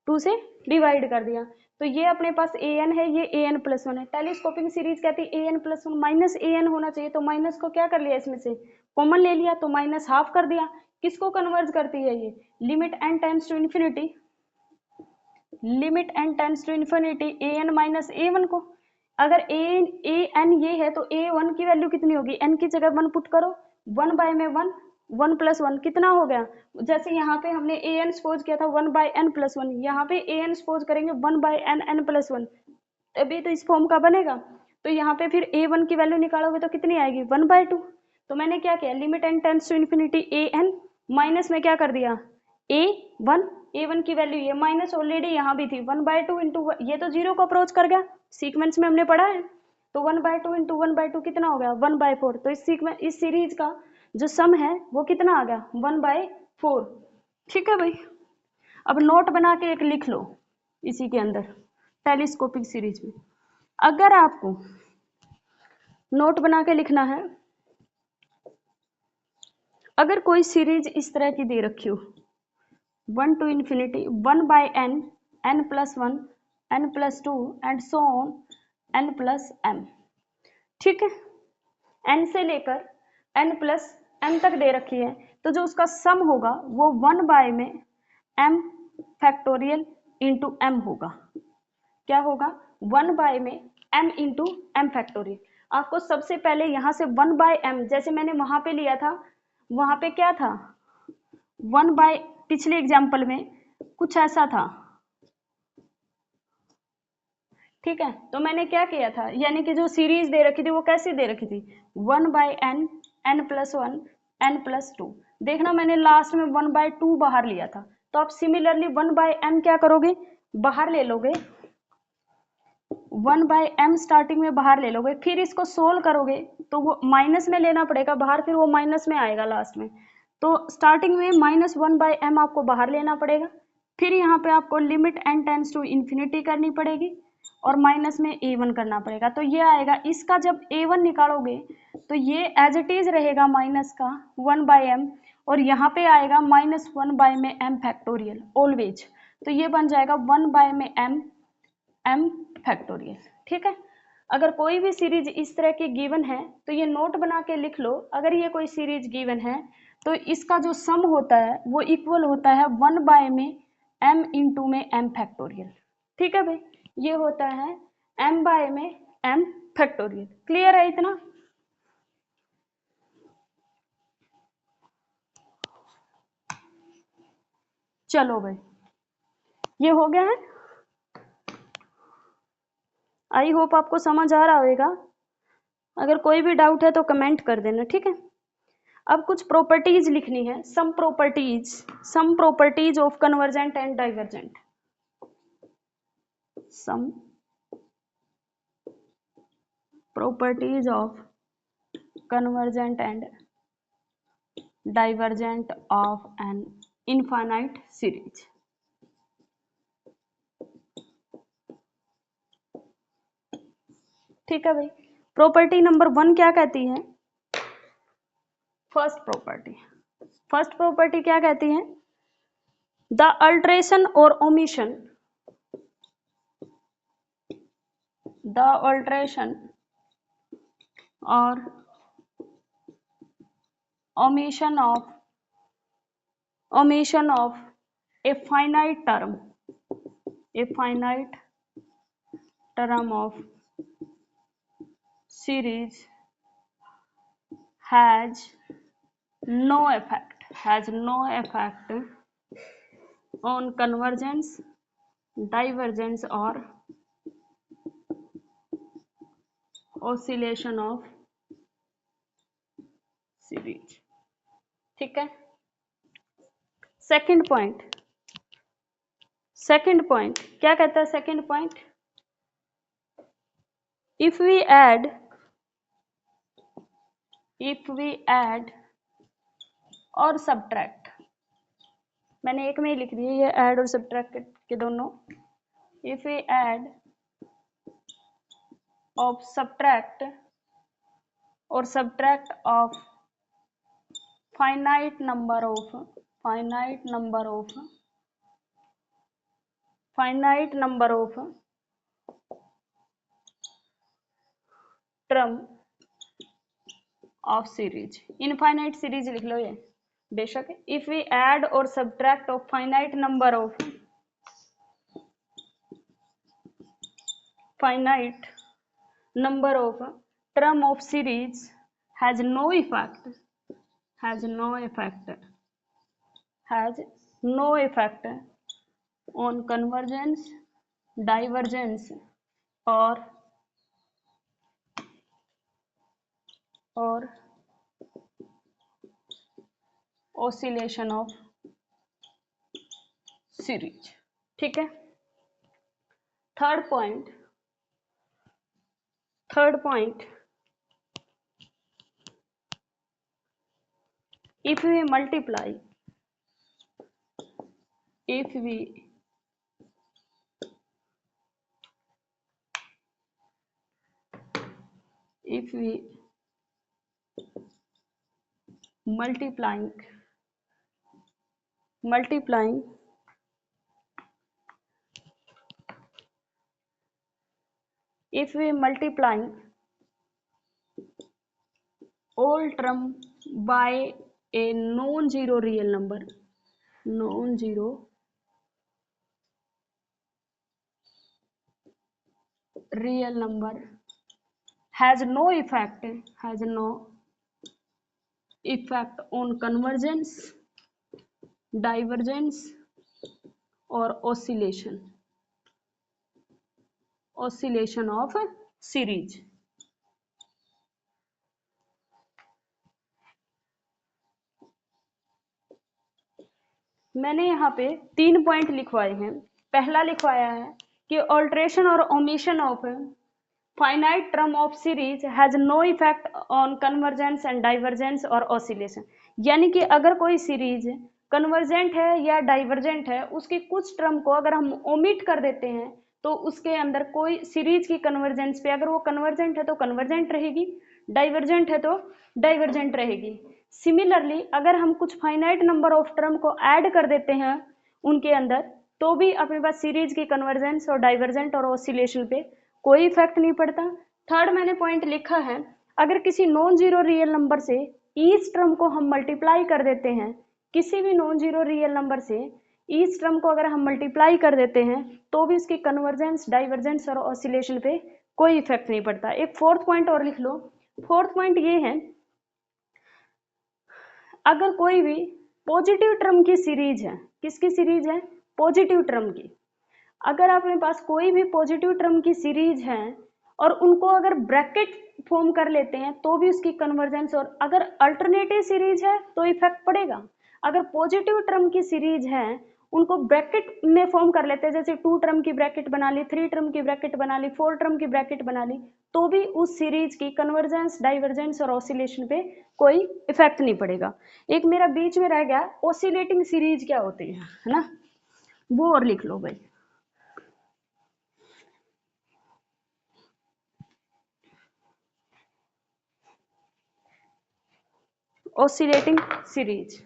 S1: 2 से डिवाइड कर दिया, तो ये अपने पास an है, ये an+1 है। टेलीस्कोपिक सीरीज कहती है an+1 माइनस an होना चाहिए, तो माइनस को क्या कर लिया इसमें से कॉमन ले लिया, तो -½ कर दिया। किसको कन्वर्ज करती है ये, limit n tends to infinity, limit n tends to infinity an minus a1 को। अगर an ये है तो a1 की वैल्यू कितनी होगी, n की जगह 1 पुट करो, 1 बाय में 1, 1 + 1 कितना हो गया, जैसे यहाँ पे हमने an सपोज किया था 1/n+1, यहाँ पे an सपोज करेंगे 1/n+1, तभी तो इस फॉर्म का बनेगा। तो यहाँ पे फिर a1 की वैल्यू निकालोगे तो कितनी आएगी 1/2। तो मैंने क्या किया, limit n tends to infinity an minus में क्या कर दिया a1 की वैल्यू ये माइनस ऑलरेडी यहाँ भी थी 1/2 इंटू, ये तो 0 को अप्रोच कर गया, सीक्वेंस में हमने पढ़ा है, तो 1/2 इंटू 1/2 कितना हो गया 1/4। तो इस सीरीज का जो सम है वो कितना आ गया 1/4। ठीक है भाई, अब नोट बना के एक लिख लो इसी के अंदर टेलीस्कोपिक सीरीज में। अगर आपको नोट बना के लिखना है, अगर कोई सीरीज इस तरह की दे रखी हो 1 to infinity 1/n, n+1, n+2 and so on n+m, ठीक है, n से लेकर n+m तक दे रखी है, तो जो उसका सम होगा वो 1/m फैक्टोरियल इंटू m होगा। क्या होगा 1/m इंटू m फैक्टोरियल। आपको सबसे पहले यहाँ से 1/m, जैसे मैंने वहां पे लिया था, वहां पे क्या था 1 बाय, पिछले एग्जाम्पल में कुछ ऐसा था, ठीक है, तो मैंने क्या किया था, यानी कि जो सीरीज दे रखी थी वो कैसे दे रखी थी 1/n, n+1, n+2। देखना मैंने लास्ट में 1/2 बाहर लिया था, तो आप सिमिलरली 1/m क्या करोगे बाहर ले लोगे, 1/m स्टार्टिंग में बाहर ले लोगे, फिर इसको सोल्व करोगे तो वो माइनस में लेना पड़ेगा बाहर, फिर वो माइनस में आएगा लास्ट में, तो स्टार्टिंग में -1/m आपको बाहर लेना पड़ेगा, फिर यहाँ पे आपको limit n tends to infinity करनी पड़ेगी और माइनस में a1 करना पड़ेगा, तो ये आएगा, इसका जब a1 निकालोगे तो ये एज इट इज रहेगा माइनस का 1/m, और यहाँ पे आएगा -1/m फैक्टोरियल ऑलवेज, तो ये बन जाएगा 1/m m फैक्टोरियल। ठीक है, अगर कोई भी सीरीज इस तरह की गिवन है तो ये नोट बना के लिख लो, अगर ये कोई सीरीज गिवन है तो इसका जो सम होता है वो इक्वल होता है 1/m इंटू में m फैक्टोरियल। ठीक है भाई, ये होता है m/m m फैक्टोरियल। क्लियर है इतना? चलो भाई, ये हो गया है, आई होप आपको समझ आ रहा होगा, अगर कोई भी डाउट है तो कमेंट कर देना। ठीक है, अब कुछ प्रॉपर्टीज लिखनी है, some properties of convergent and divergent, some properties of convergent and divergent of an infinite series. ठीक है भाई, प्रॉपर्टी नंबर 1 क्या कहती है, फर्स्ट प्रॉपर्टी क्या कहती है, द अल्टरेशन और ओमिशन, द अल्टरेशन और omission of a finite term of series has no effect on convergence, divergence or oscillation of series. ठीक है, सेकंड पॉइंट क्या कहता है, second point, if we add और सब्ट्रैक्ट, मैंने एक में ही लिख दिया ये ऐड और सब्ट्रैक्ट के दोनों, if we add of subtract और subtract of finite number of term of series, infinite series लिख लो ये बेशक। इफ वी ऐड और subtract of finite number of term of series has no effect on convergence, divergence or oscillation of series। ठीक है। Third point, if we multiply multiplying all term by a non-zero real number has no effect on convergence, divergence or oscillation of series। मैंने यहाँ पे 3 point लिखवाए हैं। पहला लिखवाया है कि ऑल्ट्रेशन और omission of finite term of series has no effect on convergence and divergence और ऑसिलेशन, यानी कि अगर कोई सीरीज कन्वर्जेंट है या डाइवर्जेंट है, उसकी कुछ टर्म को अगर हम ओमिट कर देते हैं तो उसके अंदर कोई सीरीज की कन्वर्जेंस पे, अगर वो कन्वर्जेंट है तो कन्वर्जेंट रहेगी, डाइवर्जेंट है तो डाइवर्जेंट रहेगी। सिमिलरली अगर हम कुछ फाइनाइट नंबर ऑफ टर्म को ऐड कर देते हैं उनके अंदर, तो भी अपने पास सीरीज की कन्वर्जेंस और डाइवर्जेंट और ऑसिलेशन पे कोई इफेक्ट नहीं पड़ता। थर्ड मैंने पॉइंट लिखा है, अगर किसी नॉन जीरो रियल नंबर से ईच टर्म को हम मल्टीप्लाई कर देते हैं, किसी भी नॉन जीरो रियल नंबर से ईच टर्म को अगर हम मल्टीप्लाई कर देते हैं तो भी इसकी कन्वर्जेंस, डाइवर्जेंस और ऑसिलेशन पे कोई इफेक्ट नहीं पड़ता। एक फोर्थ पॉइंट और लिख लो। फोर्थ पॉइंट ये है, अगर कोई भी पॉजिटिव टर्म की सीरीज है, किसकी सीरीज है? पॉजिटिव टर्म की। अगर अपने पास कोई भी पॉजिटिव टर्म की सीरीज है और उनको अगर ब्रैकेट फॉर्म कर लेते हैं तो भी उसकी कन्वर्जेंस, और अगर अल्टरनेटिव सीरीज है तो इफेक्ट पड़ेगा। अगर पॉजिटिव टर्म की सीरीज है उनको ब्रैकेट में फॉर्म कर लेते हैं, जैसे 2 टर्म की ब्रैकेट बना ली, 3 टर्म की ब्रैकेट बना ली, 4 टर्म की ब्रैकेट बना ली, तो भी उस सीरीज की कन्वर्जेंस, डाइवर्जेंस और ऑसिलेशन पे कोई इफेक्ट नहीं पड़ेगा। एक मेरा बीच में रह गया, ऑसिलेटिंग सीरीज क्या होती है ना, वो और लिख लो भाई। oscillating series,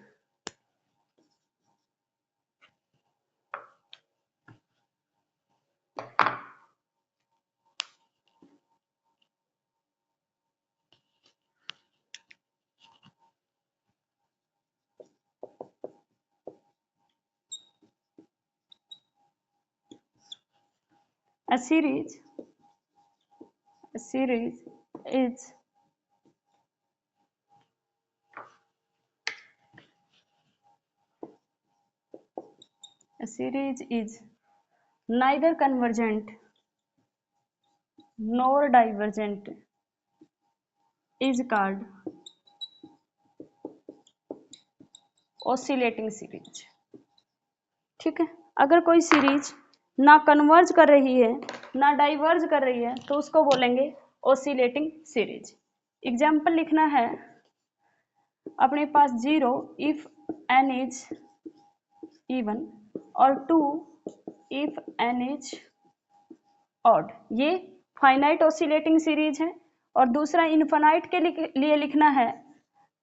S1: a series is neither convergent nor divergent, is called oscillating series। ठीक है, अगर कोई सीरीज ना कन्वर्ज कर रही है ना डाइवर्ज कर रही है तो उसको बोलेंगे ऑसिलेटिंग सीरीज। एग्जाम्पल लिखना है अपने पास 0 इफ n इज इवन और 2 इफ n इज ऑड, ये फाइनाइट ऑसिलेटिंग सीरीज है। और दूसरा इनफाइनाइट के लिए लिखना है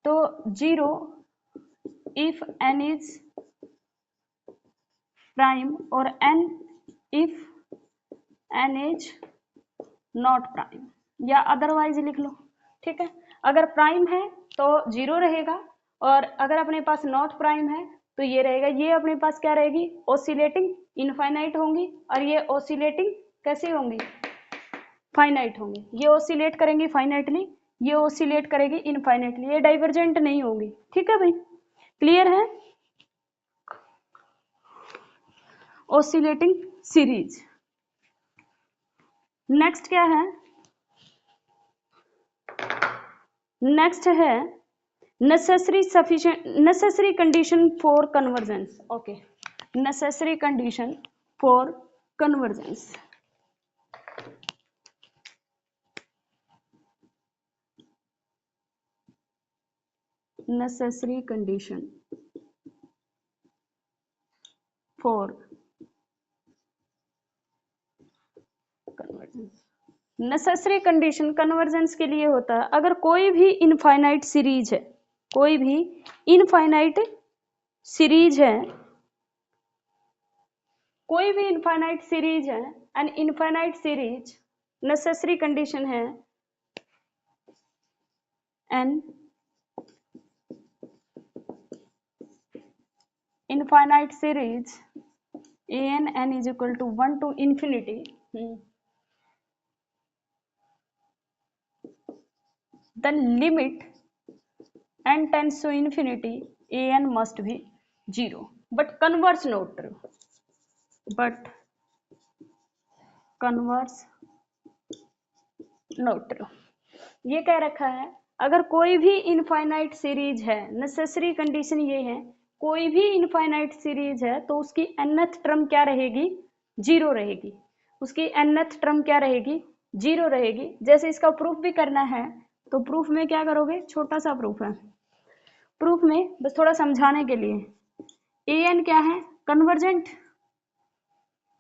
S1: तो 0 इफ n इज प्राइम और n if n is not prime, या अदरवाइज लिख लो, ठीक है। अगर प्राइम है तो 0 रहेगा, और अगर अपने पास नॉट प्राइम है तो ये रहेगा, ये अपने पास क्या रहेगी, ऑसिलेटिंग इनफाइनाइट होंगी, और ये ऑसिलेटिंग कैसे होंगी, फाइनाइट होंगी। ये ऑसिलेट करेंगी फाइनाइटली, ये ऑसिलेट करेगी इनफाइनाइटली, ये डाइवर्जेंट नहीं होंगी, ठीक है भाई, क्लियर है। Oscillating series. नेक्स्ट क्या है, नेक्स्ट है necessary condition for convergence. Okay, necessary condition for convergence. necessary condition for convergence। Necessary condition convergence के लिए होता है अगर कोई भी इनफाइनाइट सीरीज है, कोई भी इनफाइनाइट सीरीज है, कोई भी इनफाइनाइट सीरीज है, an infinite series, necessary condition है an infinite series an is equal to 1 to infinity, the limit n tends to infinity an must be 0 but converse not true, but converse not true। ये कह रखा है अगर कोई भी infinite series है, necessary condition ये है कोई भी इनफाइनाइट सीरीज है तो उसकी nth टर्म क्या रहेगी, 0 रहेगी, उसकी nth टर्म क्या रहेगी, 0 रहेगी। जैसे इसका प्रूफ भी करना है तो प्रूफ में क्या करोगे, छोटा सा प्रूफ है, प्रूफ में बस थोड़ा समझाने के लिए an क्या है, कन्वर्जेंट,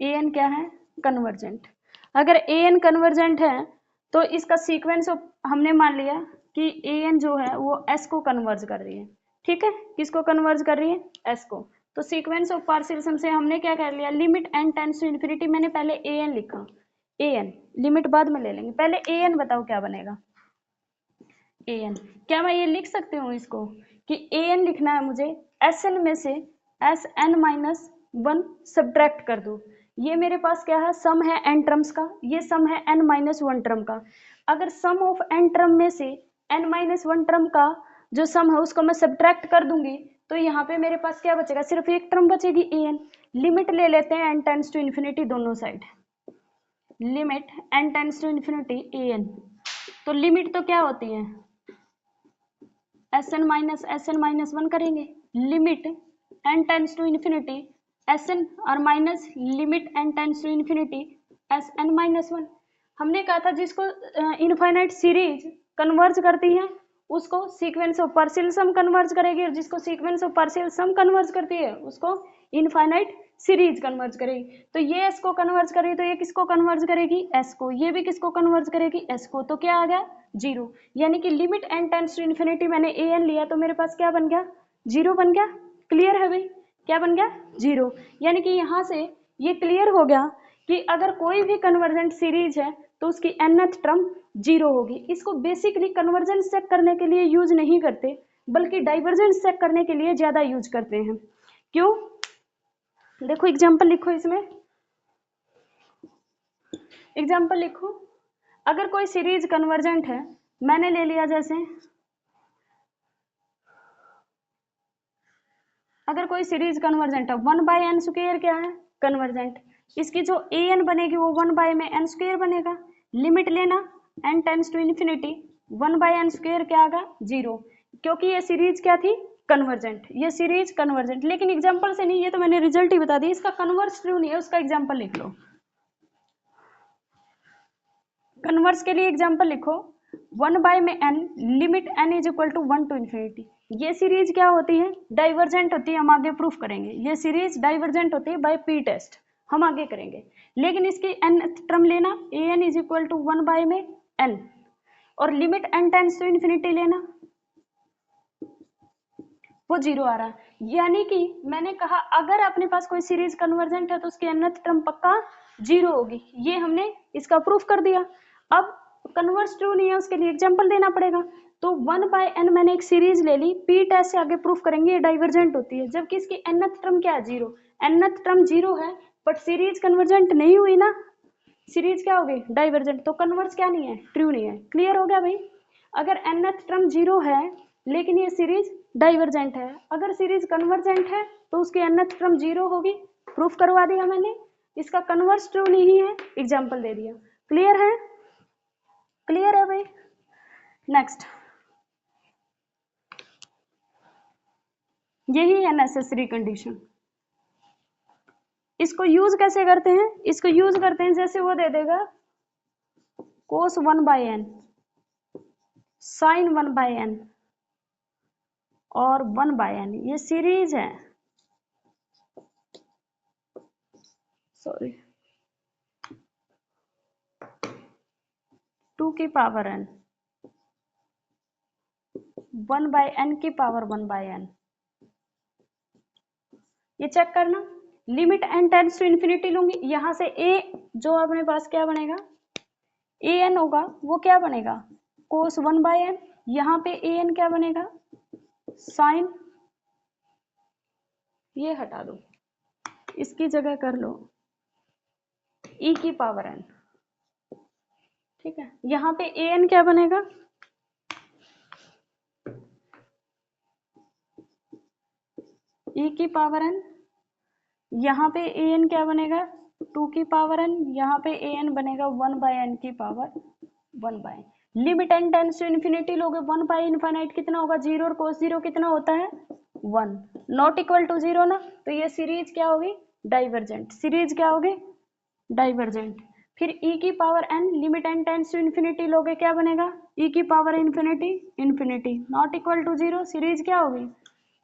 S1: an क्या है, कन्वर्जेंट। अगर an कन्वर्जेंट है तो इसका सीक्वेंस हमने मान लिया कि an जो है वो s को कन्वर्ज कर रही है, ठीक है, किसको कन्वर्ज कर रही है, s को। तो सीक्वेंस ऑफ पार्शियल सम से हमने क्या कर लिया, limit n tends to infinity, मैंने पहले an लिखा, an लिमिट बाद में ले लेंगे, पहले an बताओ क्या बनेगा, an क्या मैं ये लिख सकती हूँ इसको कि an लिखना है मुझे, Sn में से Sn-1 सब्ट्रैक्ट कर दो, ये मेरे पास क्या है, सम है n टर्म्स का, ये सम है n-1 टर्म का। अगर सम ऑफ n टर्म में से n-1 टर्म का जो सम है उसको मैं सब्ट्रैक्ट कर दूंगी तो यहाँ पे मेरे पास क्या बचेगा, सिर्फ एक टर्म बचेगी an। लिमिट ले लेते हैं n टेंड्स टू इन्फिनिटी दोनों side, limit n tends to infinity an, तो लिमिट तो क्या होती है, Sn-1 करेंगे, limit n tends to infinity Sn और minus limit n tends to infinity Sn-1। हमने कहा था जिसको इनफाइनाइट सीरीज कन्वर्ज करती है उसको sequence of partial sum converge करेगी, और जिसको sequence of partial sum converge करती है उसको इनफाइनाइट सीरीज कन्वर्ज करेगी। तो ये s को कन्वर्ज करेगी तो ये किसको कन्वर्ज करेगी, s को, ये भी किसको कन्वर्ज करेगी, s को, तो क्या आ गया, 0। यानी कि limit n tends to infinity मैंने an लिया तो मेरे पास क्या बन गया, 0 बन गया। क्लियर है भाई, क्या बन गया, 0। यानी कि यहाँ से ये क्लियर हो गया कि अगर कोई भी कन्वर्जेंट सीरीज है तो उसकी nth टर्म 0 होगी। इसको बेसिकली कन्वर्जेंस चेक करने के लिए यूज नहीं करते बल्कि डाइवर्जेंस चेक करने के लिए ज्यादा यूज करते हैं। क्यों, देखो एग्जांपल लिखो, इसमें एग्जांपल लिखो, अगर कोई सीरीज कन्वर्जेंट है, मैंने ले लिया जैसे अगर कोई सीरीज कन्वर्जेंट है 1/n² क्या है, कन्वर्जेंट, इसकी जो an बनेगी वो 1/n² बनेगा। लिमिट लेना n tends to infinity 1/n² क्या आगा, 0, क्योंकि ये सीरीज क्या थी, कन्वर्जेंट, ये सीरीज कन्वर्जेंट। लेकिन एग्जांपल से नहीं, ये तो मैंने रिजल्ट ही बता दी, इसका कन्वर्स ट्रू नहीं है, उसका एग्जांपल लिख लो। कन्वर्स के लिए एग्जांपल लिखो, 1/n limit n is equal to 1 to infinity. ये सीरीज क्या होती है, डाइवर्जेंट होती है, हम आगे प्रूफ करेंगे। ये सीरीज डाइवर्जेंट होती है बाय पी टेस्ट, हम आगे करेंगे। लेकिन इसकी nth टर्म लेना, an is equal to 1/n, और limit n tends to infinity लेना, वो 0 आ रहा है। यानी कि मैंने कहा अगर अपने पास कोई सीरीज कन्वर्जेंट है तो उसकी nth टर्म पक्का 0 होगी, ये हमने इसका प्रूफ कर दिया। अब कन्वर्स ट्रू नहीं है, उसके लिए एग्जांपल देना पड़ेगा। तो 1/n मैंने एक सीरीज ले ली, पी टेस्ट से आगे प्रूफ करेंगे ये डाइवर्जेंट होती है, जबकि इसकी nth टर्म क्या है 0, nth टर्म 0 है बट सीरीज कन्वर्जेंट नहीं हुई ना, सीरीज क्या होगी डाइवर्जेंट, तो कन्वर्स क्या नहीं है ट्रू नहीं है। क्लियर हो गया भाई। अगर nth टर्म 0 है लेकिन ये सीरीज डाइवर्जेंट है, अगर सीरीज कन्वर्जेंट है तो उसकी nth टर्म 0 होगी, प्रूफ करवा दिया मैंने। इसका कन्वर्स ट्रू नहीं है, एग्जांपल दे दिया। क्लियर है, क्लियर है भाई। नेक्स्ट, यही है नेसेसरी कंडीशन। इसको यूज कैसे करते हैं, इसको यूज करते हैं जैसे वो दे देगा cos 1/n, sin 1/n और 1/n, ये सीरीज है, सॉरी 2 की पावर n, 1/n की पावर 1/n। ये चेक करना, limit n tends to infinity लूंगी, यहां से a जो अपने पास क्या बनेगा an होगा, वो क्या बनेगा cos 1/n, यहाँ पे an क्या बनेगा sin, ये हटा दो, इसकी जगह कर लो e की पावर n, ठीक है। यहाँ पे an क्या बनेगा e की पावर n, यहाँ पे an क्या बनेगा 2 की पावर n, यहाँ पे an बनेगा 1/n की power 1/n। Limit n tends to infinity लोगे 1/∞ कितना होगा 0 और cos 0 कितना होता है 1, नॉट इक्वल टू 0 ना, तो ये सीरीज क्या होगी डाइवर्जेंट, सीरीज क्या होगी डाइवर्जेंट। फिर e की power n, limit n tends to infinity लोगे क्या बनेगा e की power infinity, not equal to 0, series क्या होगी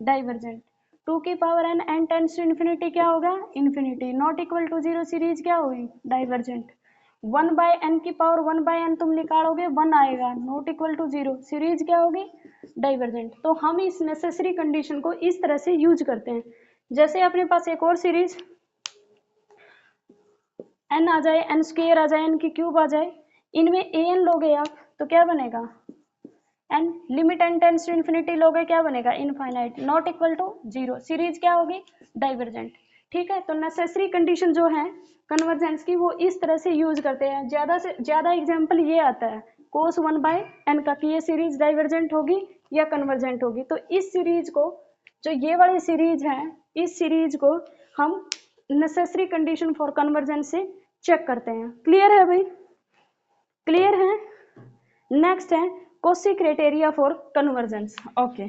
S1: डाइवर्जेंट। 2 की power n tends to infinity क्या होगा infinity, not equal to 0, series क्या होगी डाइवर्जेंट। 1/n की पावर 1/n तुम निकालोगे 1 आएगा, नॉट इक्वल टू 0, सीरीज क्या होगी डाइवर्जेंट। तो हम इस नेसेसरी कंडीशन को इस तरह से यूज करते हैं। जैसे अपने पास एक और सीरीज n आ जाए, n स्क्वायर आ जाए, n की क्यूब आ जाए, इनमें an लोगे आप तो क्या बनेगा n, limit n tends to infinity लोगे क्या बनेगा infinite, not equal to 0, series क्या होगी डाइवर्जेंट। ठीक है, तो नेसेसरी कंडीशन जो है कन्वर्जेंस की वो इस तरह से यूज करते हैं। ज्यादा से ज्यादा एग्जांपल ये आता है cos 1/n का कि ये सीरीज डाइवर्जेंट होगी या कन्वर्जेंट होगी। तो इस सीरीज को, जो ये वाली सीरीज है, इस सीरीज को हम नेसेसरी कंडीशन फॉर कन्वर्जेंस से चेक करते हैं। क्लियर है भाई, क्लियर है। नेक्स्ट है Cauchy criteria for convergence. Okay,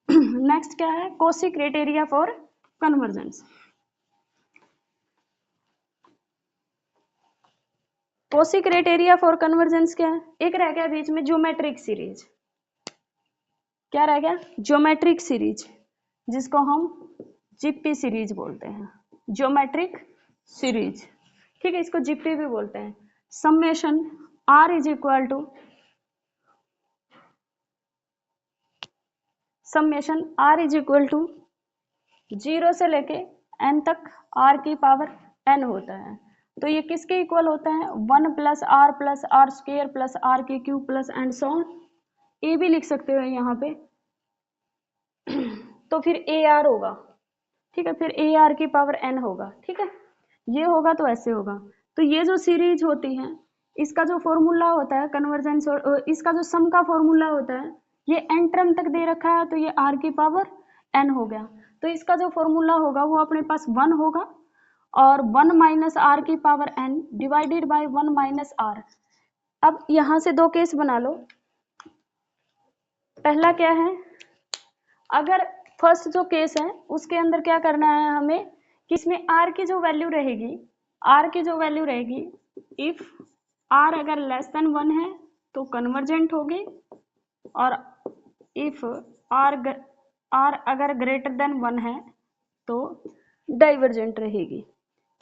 S1: next क्या है Cauchy criteria for convergence. Cauchy criteria for convergence क्या है, एक रह गया बीच में ज्योमेट्रिक सीरीज, क्या रह गया ज्योमेट्रिक सीरीज, जिसको हम जीपी सीरीज बोलते हैं, ज्योमेट्रिक सीरीज। ठीक है, इसको जीपी भी बोलते हैं। Summation r is equal to summation r is equal to 0 से लेके n तक r की पावर n होता है। तो ये किसके इक्वल होता है 1 plus r square plus r की cube plus and so on, a भी लिख सकते हो यहाँ पे। तो फिर ए आर होगा, ठीक है, फिर ए आर की पावर n होगा। ठीक है, ये होगा तो ऐसे होगा। तो ये जो सीरीज होती है इसका जो फॉर्मूला होता है कन्वर्जेंस, और इसका जो सम का फॉर्मूला होता है ये n टर्म तक दे रखा है, तो ये r की पावर n हो गया। तो इसका जो फॉर्मूला होगा वो अपने पास 1 होगा और 1 माइनस आर की power n divided by 1 minus r. अब यहाँ से दो केस बना लो। पहला क्या है, अगर फर्स्ट जो केस है उसके अंदर क्या करना है हमें कि इसमें r की जो वैल्यू रहेगी, r की जो वैल्यू रहेगी, इफ r अगर लेस देन 1 है तो कन्वर्जेंट होगी, और इफ r अगर ग्रेटर देन 1 है तो डाइवर्जेंट रहेगी।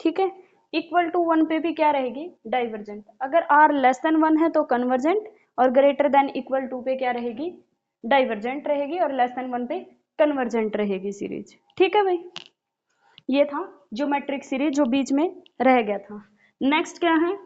S1: ठीक है, इक्वल टू 1 पे भी क्या रहेगी डाइवर्जेंट। अगर r लेस देन 1 है तो कन्वर्जेंट, और ग्रेटर देन इक्वल टू पे क्या रहेगी डाइवर्जेंट रहेगी और लेस देन 1 पे कन्वर्जेंट रहेगी सीरीज। ठीक है भाई, ये था ज्योमेट्रिक सीरीज जो बीच में रह गया था। नेक्स्ट क्या है,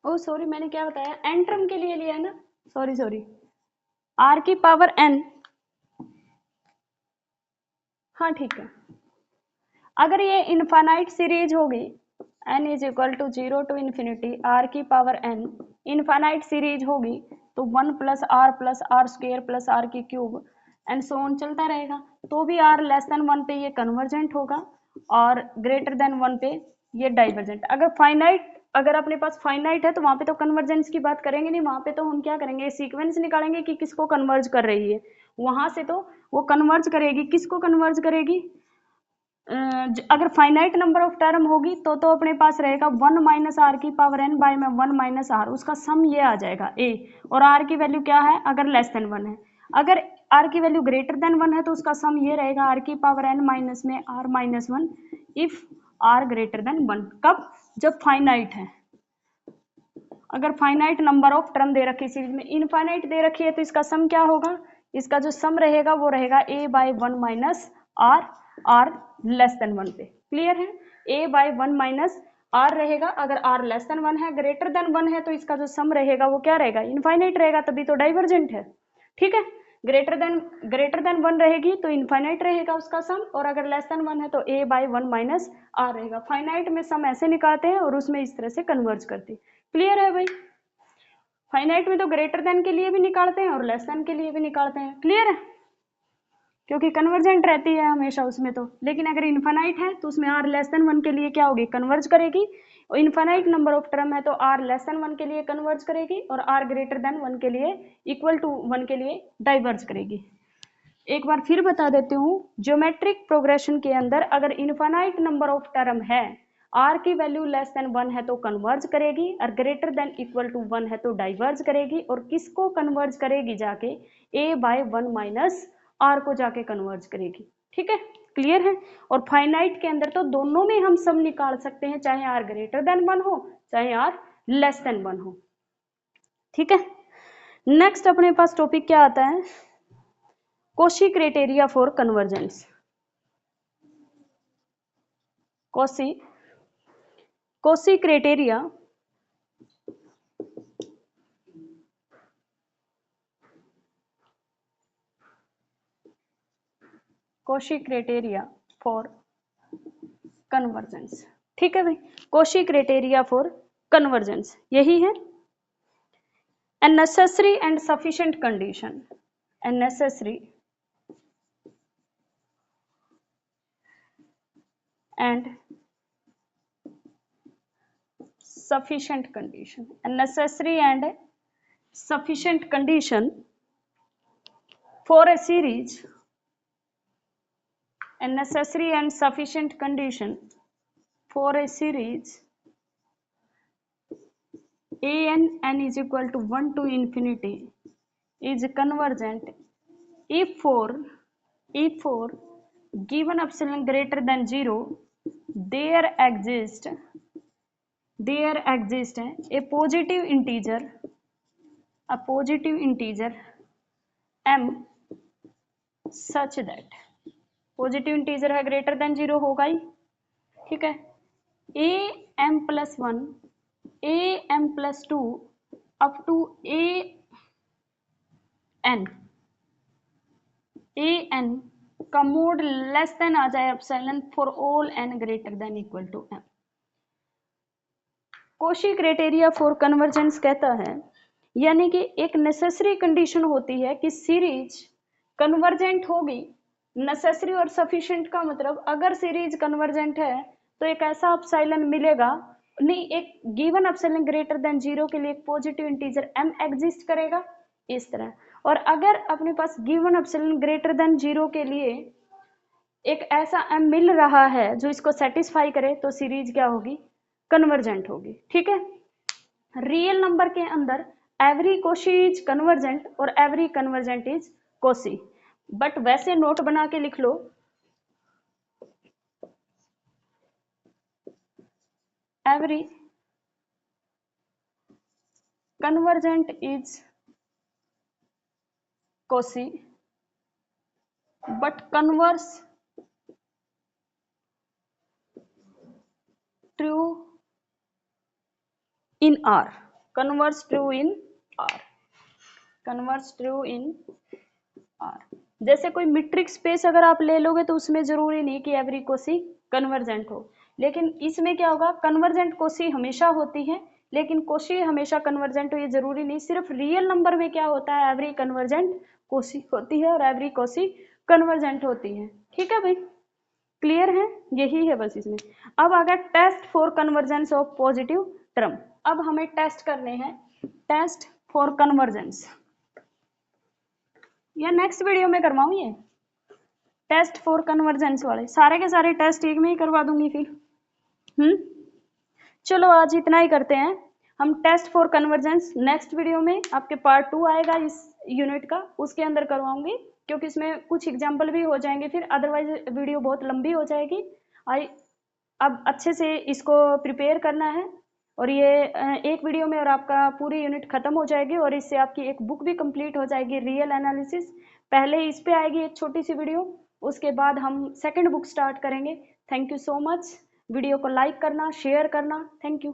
S1: ओ सॉरी मैंने क्या बताया, एन टर्म के लिए लिया है ना, सॉरी आर की पावर एन, हाँ ठीक है। अगर ये इनफाइनाइट सीरीज होगी, n is equal to 0 to infinity r की पावर n, इनफाइनाइट सीरीज होगी तो 1 plus r square plus r की क्यूब एंड सो ऑन चलता रहेगा, तो भी r लेस देन 1 पे ये कन्वर्जेंट होगा और ग्रेटर देन 1 पे ये डाइवर्जेंट। अगर फाइनाइट, अगर अपने पास फाइनाइट है तो वहां पे तो कन्वर्जेंस की बात करेंगे नहीं, वहां पे तो हम क्या करेंगे, सीक्वेंस निकालेंगे कि किसको कन्वर्ज कर रही है, वहां से तो वो कन्वर्ज करेगी, किसको कन्वर्ज करेगी, अगर फाइनाइट नंबर ऑफ टर्म होगी तो अपने पास रहेगा 1 माइनस आर की पावर एन बाय में 1 माइनस आर, उसका सम ये आ जाएगा ए, और आर की वैल्यू क्या है, अगर लेस देन 1 है, अगर आर की वैल्यू ग्रेटर देन 1 है तो उसका सम ये रहेगा आर की पावर एन माइनस में r minus 1 if r greater than 1। कब, जब फाइनाइट है। अगर फाइनाइट नंबर ऑफ टर्म दे रखी सीरीज में, इनफाइनाइट दे रखी है तो इसका सम क्या होगा, इसका जो सम रहेगा वो रहेगा a by 1 minus r, r less than 1 पे। क्लियर है, ए बाय 1 माइनस आर रहेगा, अगर आर लेस देन 1 है, ग्रेटर देन 1 है तो इसका जो सम रहेगा वो क्या रहेगा, इनफाइनाइट रहेगा, तभी तो डाइवर्जेंट है। ठीक है, ग्रेटर देन 1 रहेगी तो इनफाइनाइट रहेगा उसका सम, और अगर लेस देन 1 है तो ए बाय 1 माइनस आर रहेगा। फाइनाइट में सम ऐसे निकालते हैं और उसमें इस तरह से कन्वर्ज करते हैं। क्लियर है भाई, फाइनाइट में तो ग्रेटर देन के लिए भी निकालते हैं और लेस देन के लिए भी निकालते हैं। क्लियर है, क्योंकि कन्वर्जेंट रहती है हमेशा उसमें तो, लेकिन अगर इनफाइनाइट है तो उसमें आर लेस देन 1 के लिए क्या होगी, कन्वर्ज करेगी, और इनफाइनाइट नंबर ऑफ टर्म है तो आर लेस देन 1 के लिए कन्वर्ज करेगी और आर ग्रेटर देन 1 के लिए, इक्वल टू 1 के लिए डाइवर्ज करेगी। एक बार फिर बता देती हूँ, ज्योमेट्रिक प्रोग्रेशन के अंदर अगर इनफाइनाइट नंबर ऑफ टर्म है, आर की वैल्यू लेस देन 1 है तो कन्वर्ज करेगी, और ग्रेटर देन इक्वल टू 1 है तो डाइवर्ज करेगी, और किसको कन्वर्ज करेगी जाके, ए बाय 1 माइनस आर को जाके कन्वर्ज करेगी। ठीक है, क्लियर है। और फाइनाइट के अंदर तो दोनों में हम सम निकाल सकते हैं, चाहे आर ग्रेटर देन 1 हो चाहे आर लेस देन 1 हो। ठीक है, नेक्स्ट अपने पास टॉपिक क्या आता है, Cauchy criteria for convergence। Cauchy criteria for convergence। ठीक है भाई, Cauchy criteria for convergence यही है, a necessary and sufficient condition, a necessary and sufficient condition, a necessary and sufficient condition for a series, a necessary and sufficient condition for a series an is equal to 1 to infinity is convergent if for given epsilon greater than 0 there exists a positive integer m such that positive integer है, greater than 0 होगा ही। ठीक है, a m plus 1 a m plus 2 up to a n का mod less than आ जाए epsilon for all n greater than equal to m. Cauchy criteria for convergence कहता है, यानी कि एक नेसेसरी कंडीशन होती है कि सीरीज कन्वर्जेंट होगी। नेसेसरी और सफिशिएंट का मतलब, अगर सीरीज कन्वर्जेंट है तो एक ऐसा एप्सिलॉन मिलेगा, नहीं, एक गिवन एप्सिलॉन ग्रेटर देन 0 के लिए एक पॉजिटिव इंटीजर m एग्जिस्ट करेगा इस तरह, और अगर अपने पास गिवन एप्सिलॉन ग्रेटर देन 0 के लिए एक ऐसा m मिल रहा है जो इसको सेटिस्फाई करे तो सीरीज क्या होगी, कन्वर्जेंट होगी। ठीक है, रियल नंबर के अंदर एवरी Cauchy इज कन्वर्जेंट और every convergent is Cauchy, but वैसे नोट बना के लिख लो, every convergent is Cauchy but converse true in R. Converse true in R. Converse true in R. जैसे कोई मीट्रिक स्पेस अगर आप ले लोगे तो उसमें जरूरी नहीं कि एवरी कोसी कन्वर्जेंट हो, लेकिन इसमें क्या होगा, कन्वर्जेंट कोसी हमेशा होती है, लेकिन कोसी हमेशा कन्वर्जेंट हो ये जरूरी नहीं। सिर्फ रियल नंबर में क्या होता है, एवरी कन्वर्जेंट कोसी होती है और एवरी कोसी कन्वर्जेंट होती है। ठीक है भाई, क्लियर है, यही है बस इसमें। अब आ गया test for convergence of positive term. अब हमें टेस्ट करने हैं, टेस्ट फॉर कन्वर्जेंस, या नेक्स्ट वीडियो में करवाऊँ ये टेस्ट फॉर कन्वर्जेंस वाले, सारे के सारे टेस्ट एक में ही करवा दूंगी फिर। चलो आज इतना ही करते हैं हम, test for convergence next video में आपके पार्ट 2 आएगा इस यूनिट का, उसके अंदर करवाऊंगी, क्योंकि इसमें कुछ एग्जाम्पल भी हो जाएंगे, फिर अदरवाइज वीडियो बहुत लंबी हो जाएगी। अब अच्छे से इसको प्रिपेयर करना है, और ये एक वीडियो में और आपका पूरी यूनिट खत्म हो जाएगी, और इससे आपकी एक बुक भी कंप्लीट हो जाएगी, रियल एनालिसिस। पहले इस पे आएगी एक छोटी सी वीडियो, उसके बाद हम सेकंड बुक स्टार्ट करेंगे। Thank you so much, video को लाइक करना, शेयर करना, थैंक यू।